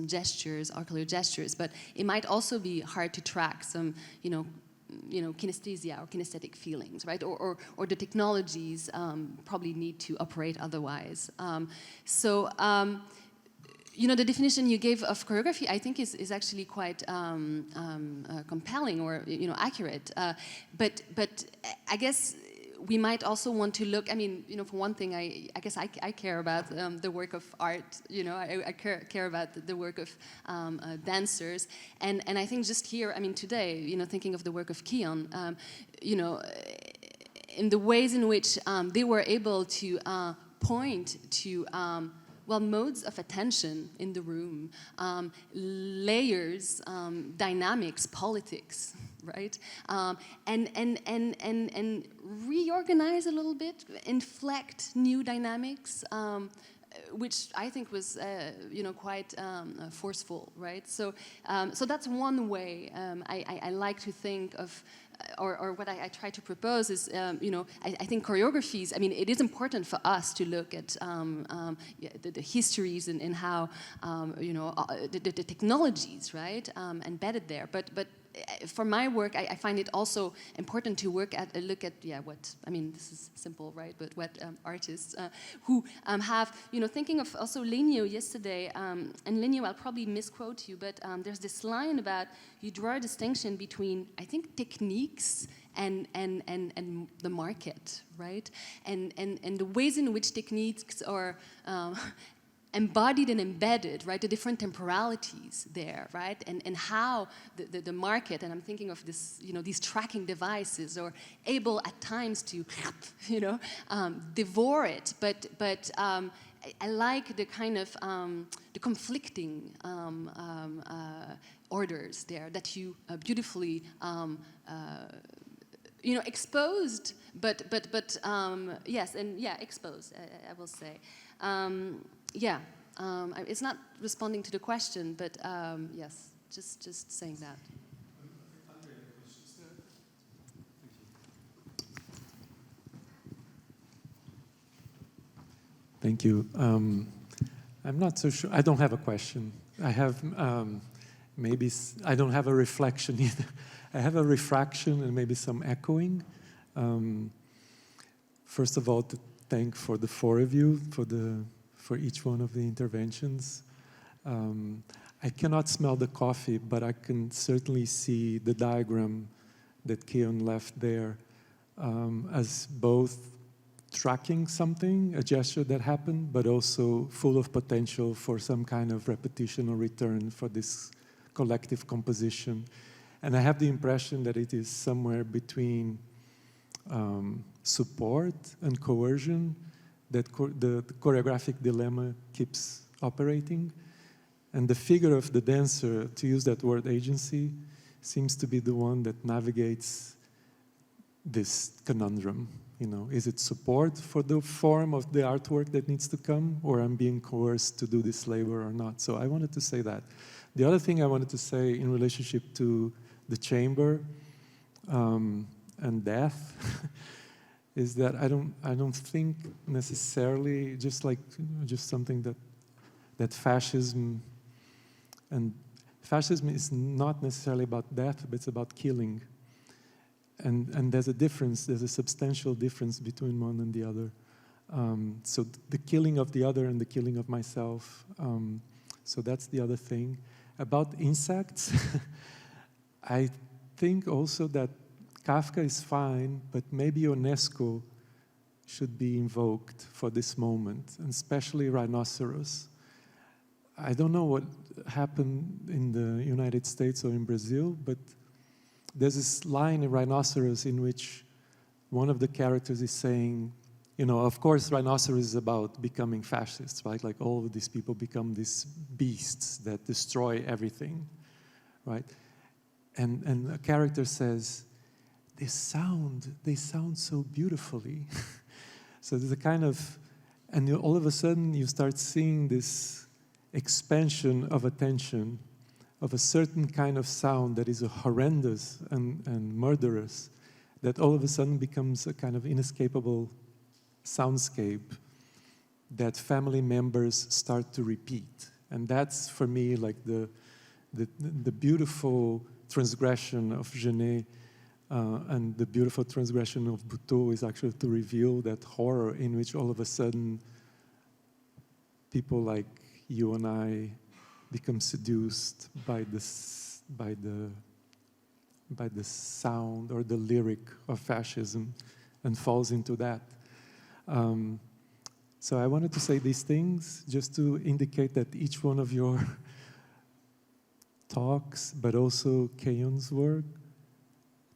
gestures, ocular gestures, but it might also be hard to track some, you know, kinesthesia or kinesthetic feelings, right? Or the technologies probably need to operate otherwise. You know, the definition you gave of choreography, I think, is actually quite compelling or, you know, accurate. But I guess we might also want to look. I mean, you know, for one thing, I guess I care about the work of art. You know, I care about the work of dancers, and I think just here, I mean, today, you know, thinking of the work of Keon, you know, in the ways in which they were able to point to. Well, modes of attention in the room, layers, dynamics, politics, right? And reorganize a little bit, inflect new dynamics, which I think was, you know, quite forceful, right? So that's one way I like to think of. Or what I try to propose is, you know, I think choreographies, I mean, it is important for us to look at the histories and how, you know, the technologies, right, embedded there. But for my work, I find it also important to look at what, I mean, this is simple, right, but what artists who have, you know, thinking of also Lenio yesterday, and Lenio, I'll probably misquote you, but there's this line about you draw a distinction between, I think, techniques and the market, right, and the ways in which techniques are embodied and embedded, right, the different temporalities there, right, and how the market, and I'm thinking of this, you know, these tracking devices are able at times to, you know, devour it, but I like the kind of the conflicting orders there that you beautifully you know, exposed, but yes, and yeah, exposed, I will say. Yeah, it's not responding to the question, but yes, just saying that. Thank you. I'm not so sure. I don't have a question. I have I don't have a reflection either. I have a refraction and maybe some echoing. First of all, to thank for the four of you for each one of the interventions. I cannot smell the coffee, but I can certainly see the diagram that Keon left there as both tracking something, a gesture that happened, but also full of potential for some kind of repetition or return for this collective composition. And I have the impression that it is somewhere between support and coercion that the choreographic dilemma keeps operating. And the figure of the dancer, to use that word agency, seems to be the one that navigates this conundrum. You know, is it support for the form of the artwork that needs to come, or I'm being coerced to do this labor or not? So I wanted to say that. The other thing I wanted to say in relationship to the chamber and death is that I don't think necessarily just something that fascism is not necessarily about death, but it's about killing. And there's a difference, there's a substantial difference between one and the other. So the killing of the other and the killing of myself. So that's the other thing. About insects, I think also that Kafka is fine, but maybe UNESCO should be invoked for this moment, and especially rhinoceros. I don't know what happened in the United States or in Brazil, but there's this line in Rhinoceros in which one of the characters is saying, you know, of course, Rhinoceros is about becoming fascists, right? Like all of these people become these beasts that destroy everything, right? And a character says, they sound so beautifully. So there's a kind of, and all of a sudden you start seeing this expansion of attention of a certain kind of sound that is horrendous and murderous, that all of a sudden becomes a kind of inescapable soundscape that family members start to repeat. And that's, for me, like the beautiful transgression of Genet and the beautiful transgression of Buteau is actually to reveal that horror in which all of a sudden people like you and I become seduced by the sound or the lyric of fascism and falls into that. So I wanted to say these things just to indicate that each one of your talks, but also Kayon's work,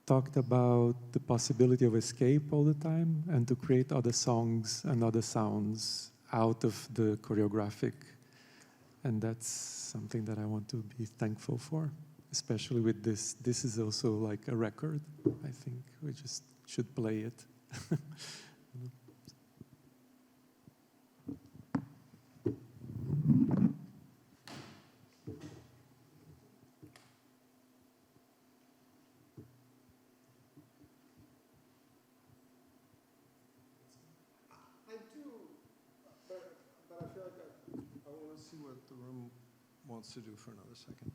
talked about the possibility of escape all the time and to create other songs and other sounds out of the choreographic. And that's something that I want to be thankful for, especially with this. This is also like a record. I think we just should play it. I do, but I feel like I want to see what the room wants to do for another second.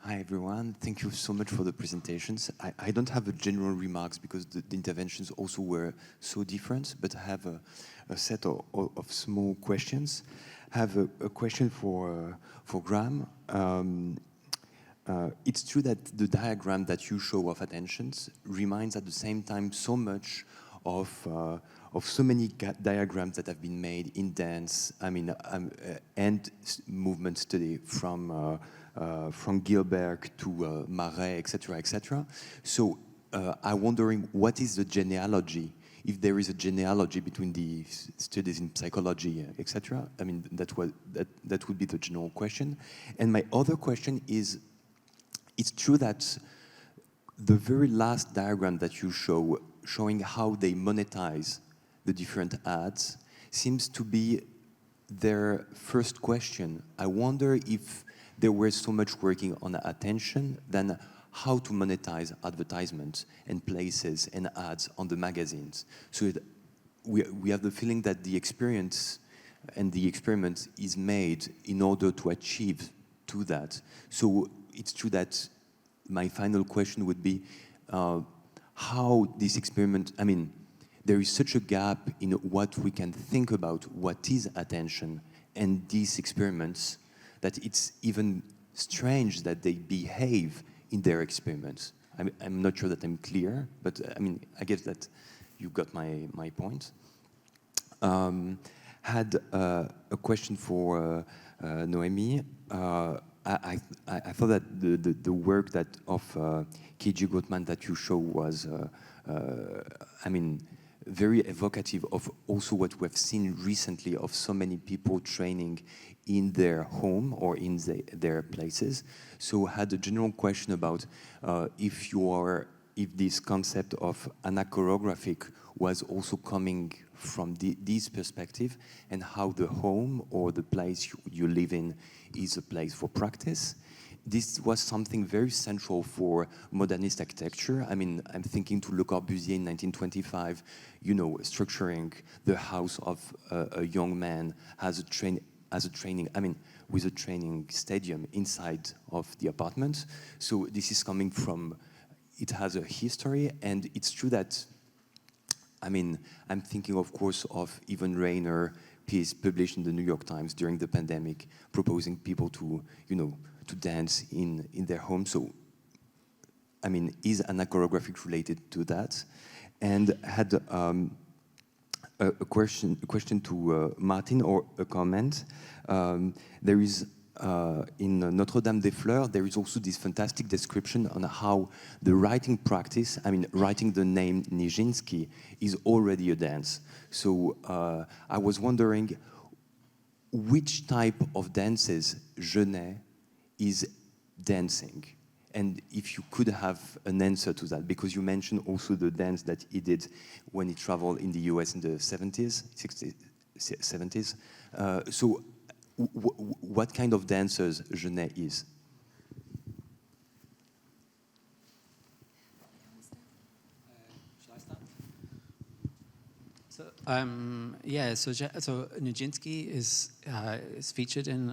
Hi everyone, thank you so much for the presentations. I don't have a general remarks because the interventions also were so different, but I have a set of small questions. I have a question for Graham. It's true that the diagram that you show of attentions reminds at the same time so much of so many diagrams that have been made in dance, and movement study from Gilbert to Marais, etc., etc. So I'm wondering what is the genealogy, if there is a genealogy between the studies in psychology, etc. I mean, that would be the general question. And my other question is, it's true that the very last diagram that you show, showing how they monetize the different ads, seems to be their first question. I wonder if they were so much working on attention than how to monetize advertisements and places and ads on the magazines. So we have the feeling that the experience and the experiment is made in order to achieve to that. So it's true that my final question would be how this experiment, I mean, there is such a gap in what we can think about what is attention and these experiments that it's even strange that they behave in their experiments. I'm not sure that I'm clear, but I mean, I guess that you got my point. I had a question for Noémie. I thought that the work that of K.G. Gottman that you show was, I mean, very evocative of also what we've seen recently of so many people training in their home or in their places. So I had a general question about if this concept of anachoreographic was also coming from this perspective, and how the home or the place you live in is a place for practice. This was something very central for modernist architecture. I mean, I'm thinking to Le Corbusier in 1925, you know, structuring the house of a young man as a training, I mean, with a training stadium inside of the apartment. So this is coming from, it has a history, and it's true that, I mean, I'm thinking, of course, of Yvonne Rainer piece published in the New York Times during the pandemic, proposing people to, you know, to dance in their home. So, I mean, is anachoreographic related to that? And had a question to Martin, or a comment. There is in Notre-Dame-des-Fleurs, there is also this fantastic description on how the writing practice, I mean, writing the name Nijinsky is already a dance. So I was wondering which type of dances Genet is dancing, and if you could have an answer to that, because you mentioned also the dance that he did when he traveled in the US in the 70s, 60s, 70s. So what kind of dancers Genet is? Shall I start? So so Nijinsky is featured in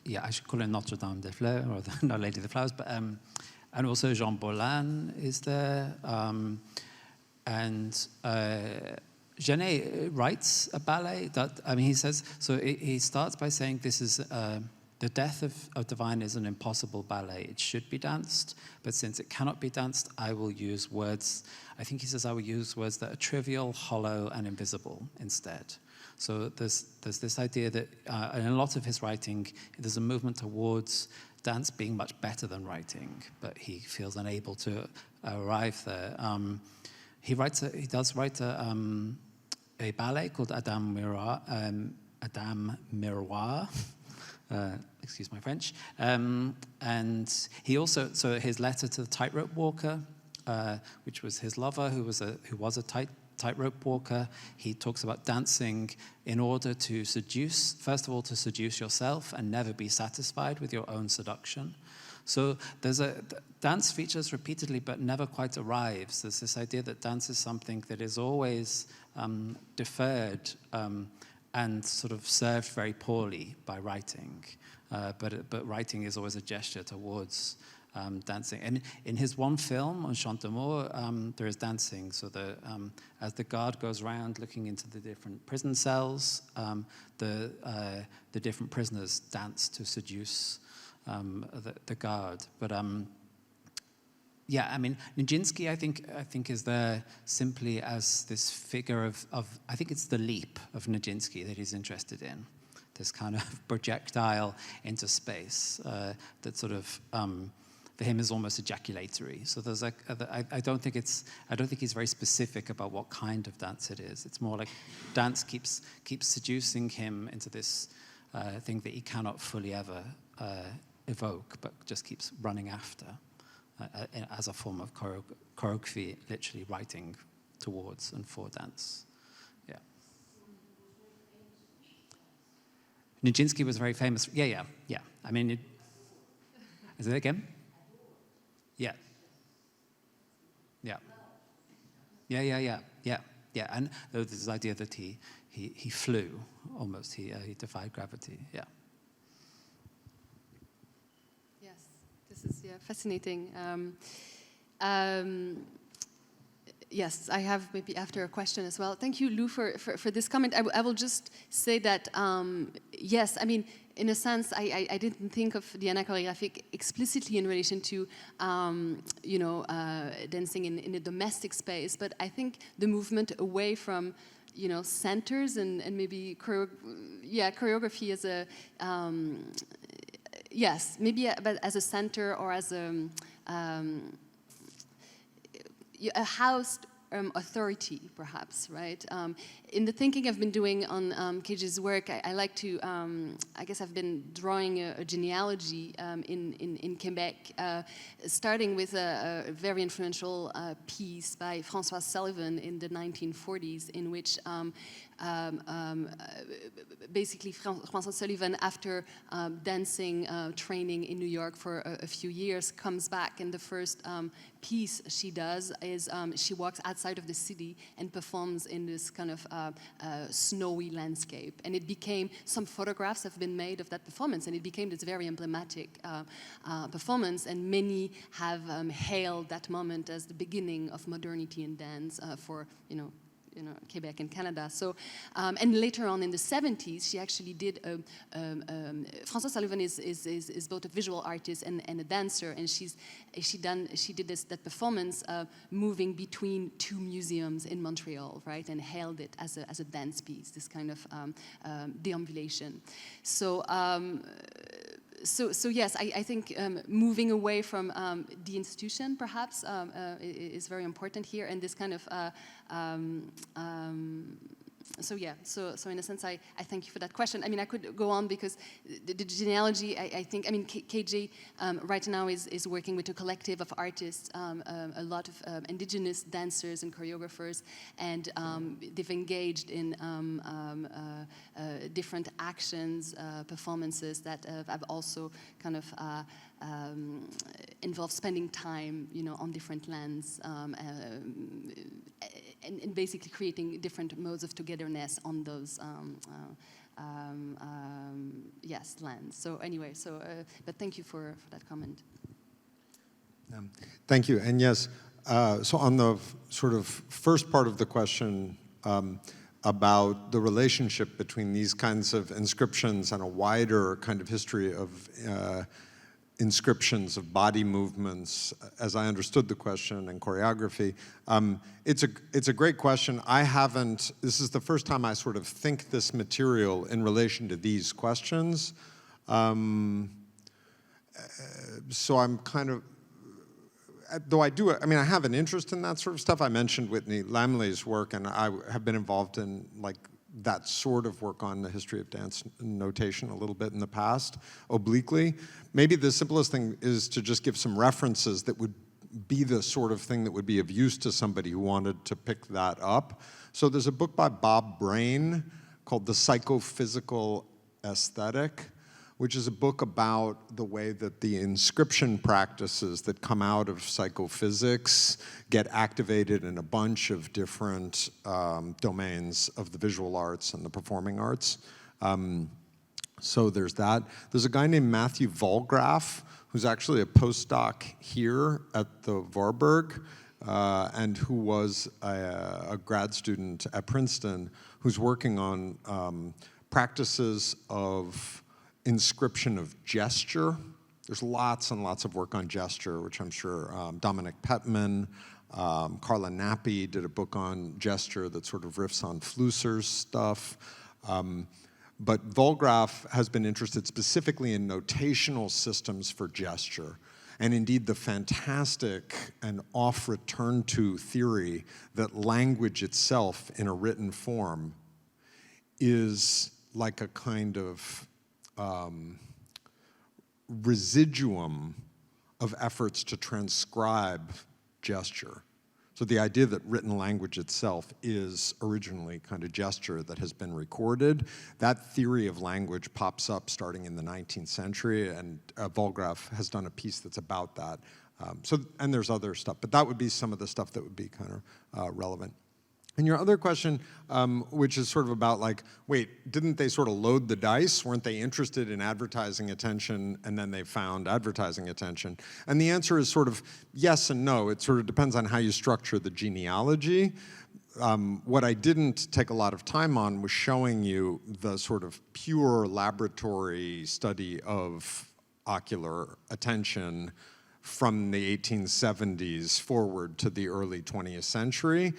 I should call it Notre-Dame-des-Fleurs or the No Lady of the Flowers, but and also Jean Bolin is there, and Genet writes a ballet that, I mean, he says, so he starts by saying this is, the death of Divine is an impossible ballet. It should be danced, but since it cannot be danced, I will use words, I think he says I will use words that are trivial, hollow, and invisible instead. So there's this idea that in a lot of his writing, there's a movement towards dance being much better than writing, but he feels unable to arrive there. He does write a ballet called Adam Miroir, excuse my French, and he also, so his letter to the tightrope walker, which was his lover, who was a tightrope walker, he talks about dancing in order to seduce, first of all, to seduce yourself and never be satisfied with your own seduction. So dance features repeatedly but never quite arrives. There's this idea that dance is something that is always deferred and sort of served very poorly by writing. But writing is always a gesture towards dancing. And in his one film, on Chant d'Amour, there is dancing. So as the guard goes around looking into the different prison cells, the different prisoners dance to seduce the guard. But yeah, I mean, Nijinsky, I think is there simply as this figure of I think it's the leap of Nijinsky that he's interested in, this kind of projectile into space that sort of for him is almost ejaculatory. So there's like I don't think he's very specific about what kind of dance it is. It's more like dance keeps seducing him into this thing that he cannot fully ever evoke, but just keeps running after. As a form of choreography, literally writing towards and for dance. Yeah. Nijinsky was very famous. Yeah. I mean, is it again? Yeah. And there's this idea that he flew almost. He defied gravity. Yeah. This is fascinating. Yes, I have maybe after a question as well. Thank you, Lou, for this comment. I will just say that, yes, I mean, in a sense, I didn't think of the anachoreographic explicitly in relation to, dancing in a domestic space, but I think the movement away from you know, centers and maybe choreography as a yes, maybe but as a center or as a housed authority, perhaps, right? In the thinking I've been doing on KJ's work, I like to, I guess I've been drawing a genealogy in Quebec, starting with a very influential piece by François Sullivan in the 1940s, in which basically François Sullivan, after dancing training in New York for a few years, comes back, and the first piece she does is she walks outside of the city and performs in this kind of snowy landscape. And it became, some photographs have been made of that performance, and it became this very emblematic performance, and many have hailed that moment as the beginning of modernity in dance for, you know, Quebec and Canada. So, and later on in the 70s, she actually did, François Sullivan is both a visual artist and a dancer, and she did that performance moving between two museums in Montreal, right, and hailed it as a dance piece, this kind of deambulation. So, So yes, I think moving away from the institution, perhaps, is very important here, and this kind of, so in a sense, I thank you for that question. I mean, I could go on because the genealogy, I think, I mean, KJ right now is working with a collective of artists, a lot of indigenous dancers and choreographers, and they've engaged in different actions, performances that have also kind of involve spending time, you know, on different lands, and basically creating different modes of togetherness on those yes, lands. So anyway, but thank you for that comment. Thank you. And yes, so on the sort of first part of the question about the relationship between these kinds of inscriptions and a wider kind of history of inscriptions of body movements, as I understood the question, and choreography. It's a great question. I haven't, this is the first time I sort of think this material in relation to these questions. So I'm kind of, though I do, I mean, I have an interest in that sort of stuff. I mentioned Whitney Lamley's work, and I have been involved in like that sort of work on the history of dance notation a little bit in the past, obliquely. Maybe the simplest thing is to just give some references that would be the sort of thing that would be of use to somebody who wanted to pick that up. So there's a book by Bob Brain called The Psychophysical Aesthetic, which is a book about the way that the inscription practices that come out of psychophysics get activated in a bunch of different domains of the visual arts and the performing arts. So there's that. There's a guy named Matthew Volgraf, who's actually a postdoc here at the Warburg, and who was a grad student at Princeton, who's working on practices of inscription of gesture. There's lots and lots of work on gesture, which I'm sure Dominic Petman, Carla Nappi did a book on gesture that sort of riffs on Flusser's stuff. But Volgraf has been interested specifically in notational systems for gesture, and indeed the fantastic and oft-returned-to theory that language itself in a written form is like a kind of residuum of efforts to transcribe gesture. So the idea that written language itself is originally kind of gesture that has been recorded, that theory of language pops up starting in the 19th century, and Volgraf has done a piece that's about that. And there's other stuff, but that would be some of the stuff that would be kind of relevant. And your other question, which is sort of about like, wait, didn't they sort of load the dice? Weren't they interested in advertising attention, and then they found advertising attention? And the answer is sort of yes and no. It sort of depends on how you structure the genealogy. What I didn't take a lot of time on was showing you the sort of pure laboratory study of ocular attention from the 1870s forward to the early 20th century.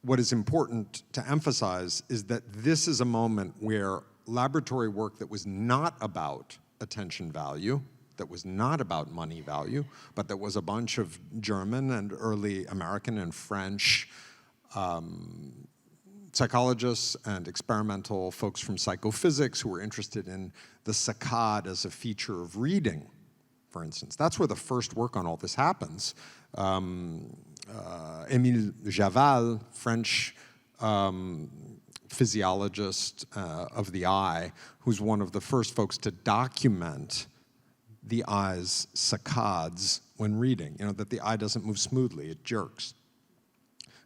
what is important to emphasize is that this is a moment where laboratory work that was not about attention value, that was not about money value, but that was a bunch of German and early American and French psychologists and experimental folks from psychophysics who were interested in the saccade as a feature of reading, for instance. That's where the first work on all this happens. Émile Javal, French physiologist of the eye, who's one of the first folks to document the eye's saccades when reading, that the eye doesn't move smoothly, it jerks.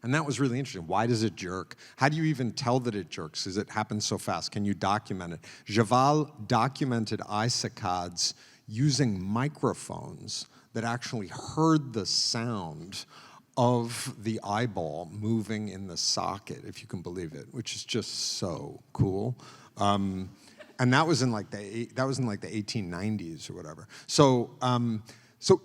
And that was really interesting. Why does it jerk? How do you even tell that it jerks? Because it happens so fast. Can you document it? Javal documented eye saccades using microphones that actually heard the sound of the eyeball moving in the socket, if you can believe it, which is just so cool. And that was in like the 1890s or whatever. So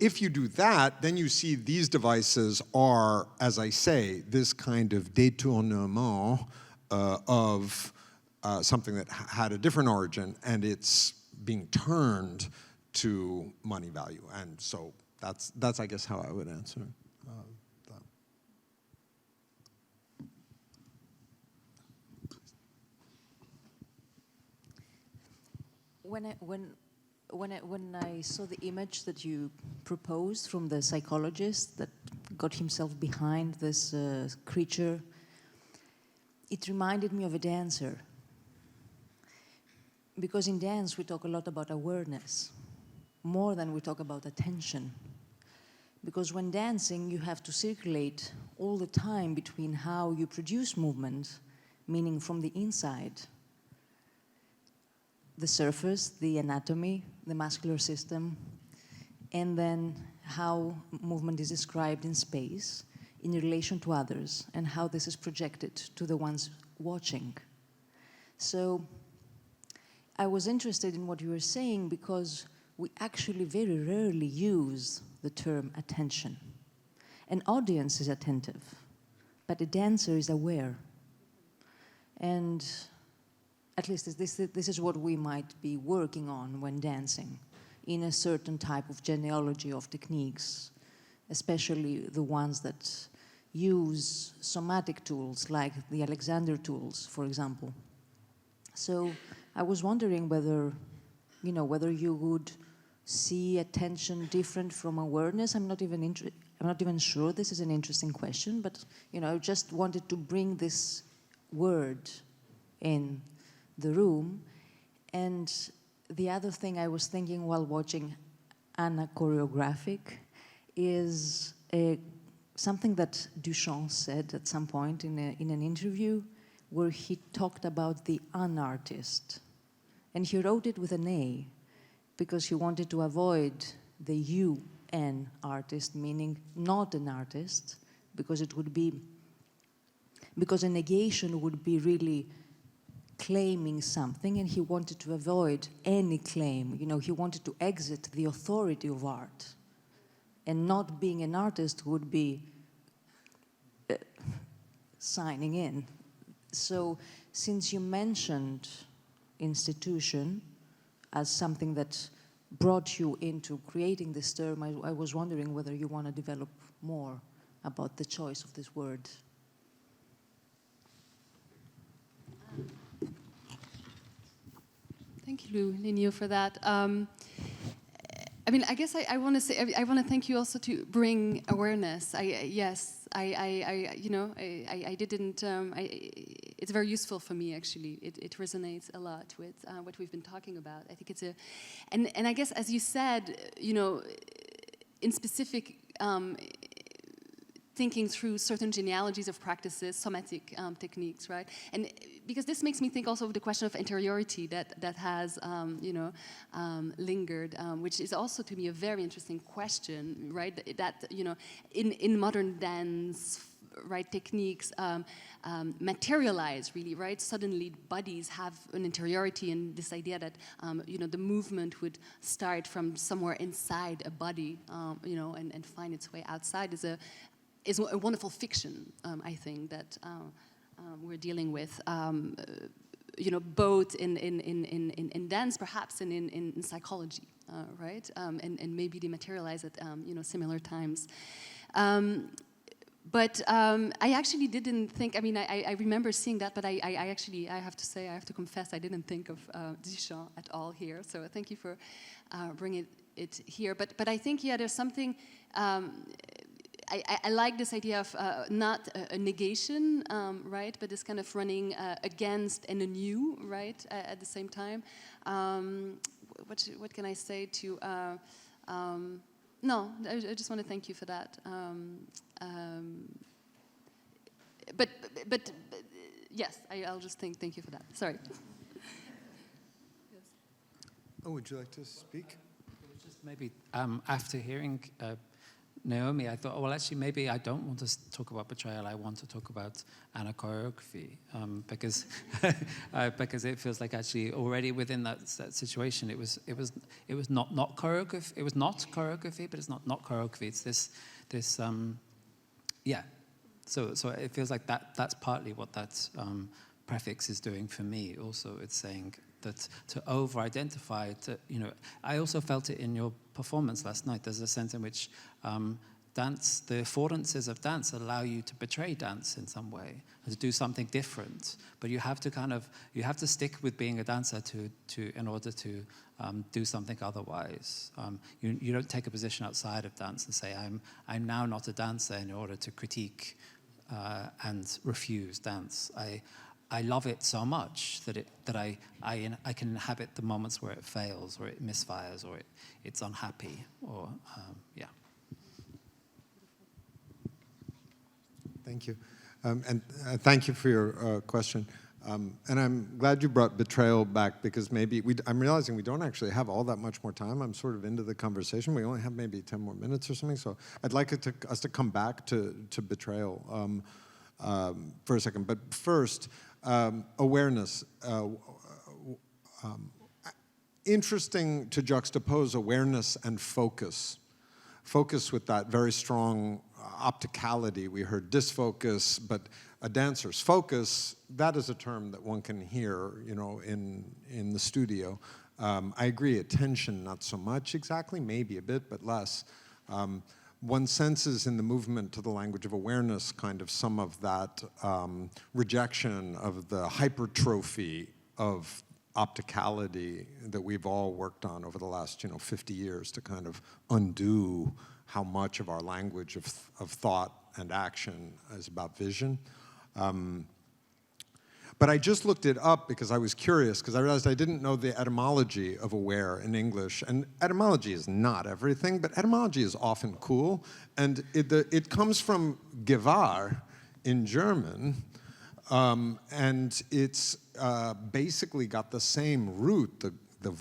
if you do that, then you see these devices are, as I say, this kind of détournement of something that had a different origin, and it's being turned to money value. And so that's I guess, how I would answer that. When I saw the image that you proposed from the psychologist that got himself behind this creature, it reminded me of a dancer. Because in dance we talk a lot about awareness, more than we talk about attention. Because when dancing you have to circulate all the time between how you produce movement, meaning from the inside, the surface, the anatomy, the muscular system, and then how movement is described in space in relation to others and how this is projected to the ones watching. So I was interested in what you were saying because we actually very rarely use the term attention. An audience is attentive, but a dancer is aware. And at least this is what we might be working on when dancing in a certain type of genealogy of techniques, especially the ones that use somatic tools like the Alexander tools, for example. So I was wondering whether you would see attention different from awareness. I'm not even sure this is an interesting question, but I just wanted to bring this word in the room. And the other thing I was thinking while watching Choreographic is something that Duchamp said at some point in an interview where he talked about the unartist. And he wrote it with an A because he wanted to avoid the UN artist, meaning not an artist, because a negation would be really claiming something, and he wanted to avoid any claim. He wanted to exit the authority of art. And not being an artist would be signing in. So since you mentioned institution as something that brought you into creating this term, I was wondering whether you want to develop more about the choice of this word. Thank you, Linio, for that. I guess I want to say, I want to thank you also to bring awareness. It's very useful for me, actually. It resonates a lot with what we've been talking about. I think it's and I guess, as you said, in specific, thinking through certain genealogies of practices, somatic techniques, right? And because this makes me think also of the question of interiority that has, lingered, which is also to me a very interesting question, right? That, in modern dance, right, techniques materialize really, right? Suddenly bodies have an interiority, and this idea that, the movement would start from somewhere inside a body, and find its way outside is a wonderful fiction, I think, that we're dealing with. You know, both in dance, perhaps, and in psychology, right? And maybe they materialize at you know, similar times. But I actually didn't think. I mean, I remember seeing that, but I actually, I have to say, I have to confess, I didn't think of Duchamp at all here. So thank you for bringing it here. But I think, yeah, there's something. I like this idea of not a negation, right, but this kind of running against and anew, right, at the same time. What can I say to? No, I just want to thank you for that. But yes, I'll just thank you for that. Sorry. Yes. Oh, would you like to speak? It was just maybe after hearing Noémie, I thought, oh, well, actually, maybe I don't want to talk about betrayal. I want to talk about choreography, because because it feels like actually already within that situation, it was not choreography. It was not choreography, but it's not choreography. It's this yeah. So it feels like that's partly what that prefix is doing for me. Also, it's saying that to over-identify, you know, I also felt it in your performance last night. There's a sense in which dance, the affordances of dance allow you to betray dance in some way, and to do something different. But you have to stick with being a dancer in order to do something otherwise. You don't take a position outside of dance and say, I'm now not a dancer in order to critique and refuse dance. I love it so much that I can inhabit the moments where it fails, or it misfires, or it's unhappy, or yeah. Thank you, and thank you for your question. And I'm glad you brought betrayal back, because maybe I'm realizing we don't actually have all that much more time. I'm sort of into the conversation. We only have maybe 10 more minutes or something. So I'd like us to come back to betrayal for a second. But first, awareness. Interesting to juxtapose awareness and focus. Focus with that very strong opticality. We heard disfocus, but a dancer's focus, that is a term that one can hear, you know, in the studio. I agree, attention, not so much exactly, maybe a bit, but less. One senses in the movement to the language of awareness kind of some of that rejection of the hypertrophy of opticality that we've all worked on over the last 50 years to kind of undo how much of our language of thought and action is about vision. But I just looked it up because I was curious, because I realized I didn't know the etymology of aware in English. And etymology is not everything, but etymology is often cool. And it comes from Gewahr in German, and it's basically got the same root, the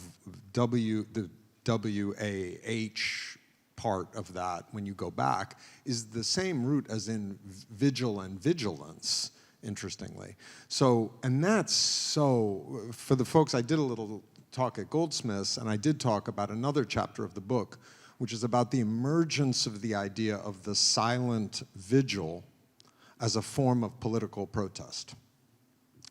W-A-H part of that, when you go back, is the same root as in vigil and vigilance, interestingly. So, and that's so, for the folks, I did a little talk at Goldsmiths, and I did talk about another chapter of the book, which is about the emergence of the idea of the silent vigil as a form of political protest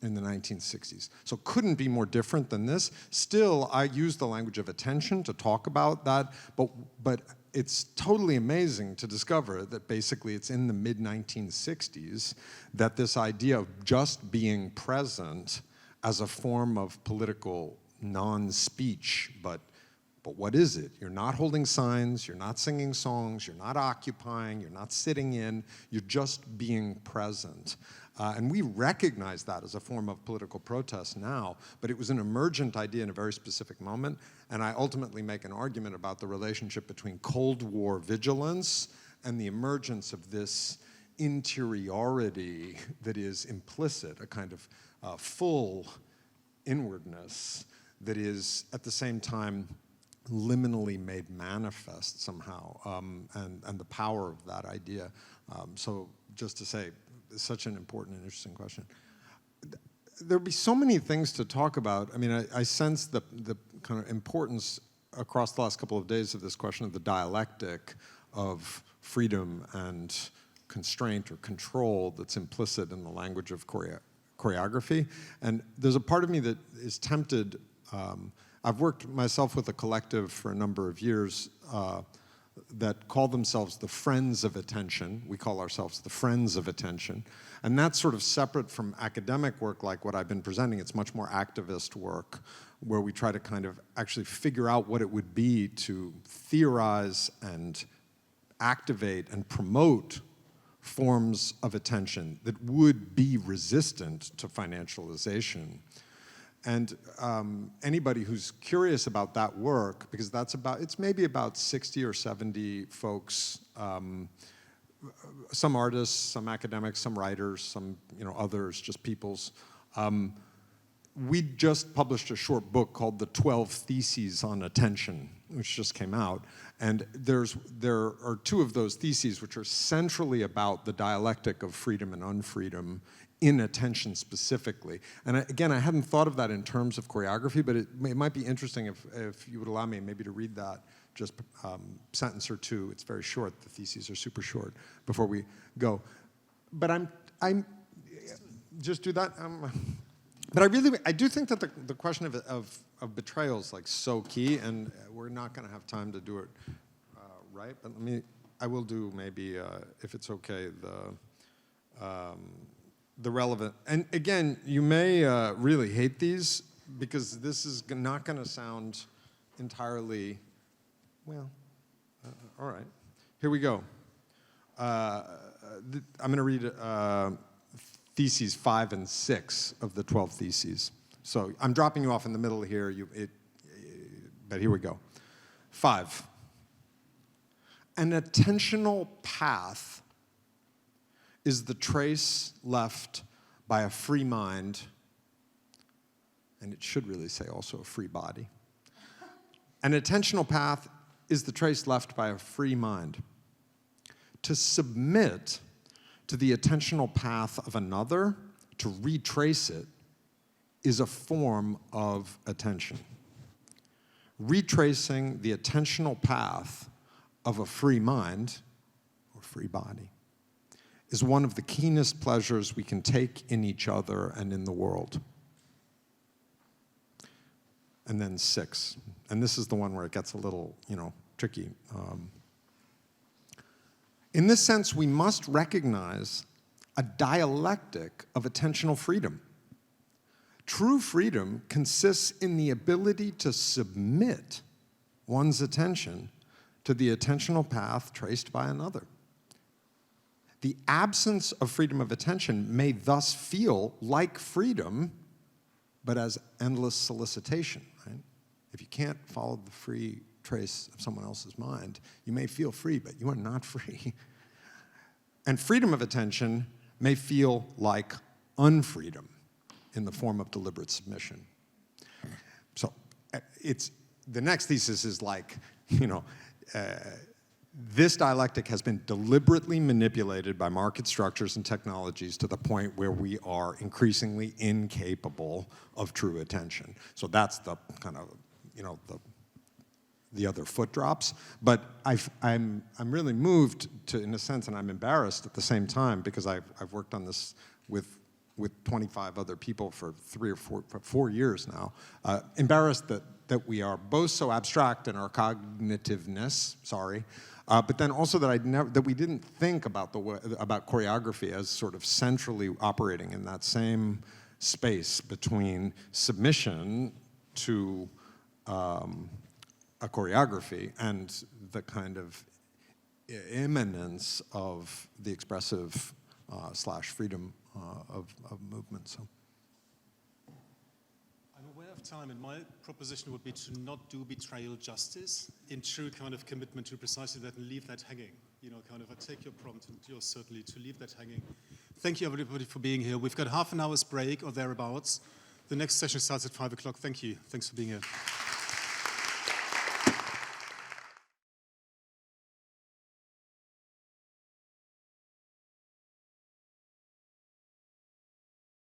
in the 1960s. So couldn't be more different than this. Still, I use the language of attention to talk about that, but it's totally amazing to discover that basically it's in the mid-1960s that this idea of just being present as a form of political non-speech, but what is it? You're not holding signs, you're not singing songs, you're not occupying, you're not sitting in, you're just being present. And we recognize that as a form of political protest now, but it was an emergent idea in a very specific moment, and I ultimately make an argument about the relationship between Cold War vigilance and the emergence of this interiority that is implicit, a kind of full inwardness that is at the same time liminally made manifest somehow, and the power of that idea. So just to say, it's such an important and interesting question. There'd be so many things to talk about. I mean, I sense the kind of importance across the last couple of days of this question of the dialectic of freedom and constraint or control that's implicit in the language of choreography. And there's a part of me that is tempted. I've worked myself with a collective for a number of years that call themselves the Friends of Attention. We call ourselves the Friends of Attention. And that's sort of separate from academic work like what I've been presenting. It's much more activist work where we try to kind of actually figure out what it would be to theorize and activate and promote forms of attention that would be resistant to financialization. And anybody who's curious about that work, because it's maybe about 60 or 70 folks, some artists, some academics, some writers, some others, just peoples. We just published a short book called The 12 Theses on Attention, which just came out. And there are two of those theses which are centrally about the dialectic of freedom and unfreedom in attention specifically. And again, I hadn't thought of that in terms of choreography, but it might be interesting if you would allow me maybe to read that just sentence or two. It's very short. The theses are super short before we go. But I'm just do that. But I do think that the question of betrayal is like so key, and we're not going to have time to do it right. But I will do maybe if it's okay the relevant. And again, you may really hate these because this is not going to sound entirely well. All right, here we go. I'm going to read. Theses 5 and 6 of the 12 theses. So I'm dropping you off in the middle here, but here we go. 5. An attentional path is the trace left by a free mind, and it should really say also a free body. An attentional path is the trace left by a free mind. To submit to the attentional path of another, to retrace it, is a form of attention. Retracing the attentional path of a free mind, or free body, is one of the keenest pleasures we can take in each other and in the world. And then 6, and this is the one where it gets a little, tricky. In this sense, we must recognize a dialectic of attentional freedom. True freedom consists in the ability to submit one's attention to the attentional path traced by another. The absence of freedom of attention may thus feel like freedom, but as endless solicitation, right? If you can't follow the free trace of someone else's mind, you may feel free, but you are not free. And freedom of attention may feel like unfreedom in the form of deliberate submission. So the next thesis is like, this dialectic has been deliberately manipulated by market structures and technologies to the point where we are increasingly incapable of true attention. So that's the kind of, the other foot drops. But I'm really moved to, in a sense, and I'm embarrassed at the same time because I've worked on this with 25 other people for 4 years now. Embarrassed that we are both so abstract in our cognitiveness, but then also that we didn't think about about choreography as sort of centrally operating in that same space between submission to a choreography and the kind of immanence of the expressive / freedom of movement. So I'm aware of time, and my proposition would be to not do betrayal justice in true kind of commitment to precisely that and leave that hanging. I take your prompt and yours certainly to leave that hanging. Thank you everybody for being here. We've got half an hour's break or thereabouts. The next session starts at 5 o'clock. Thank you. Thanks for being here.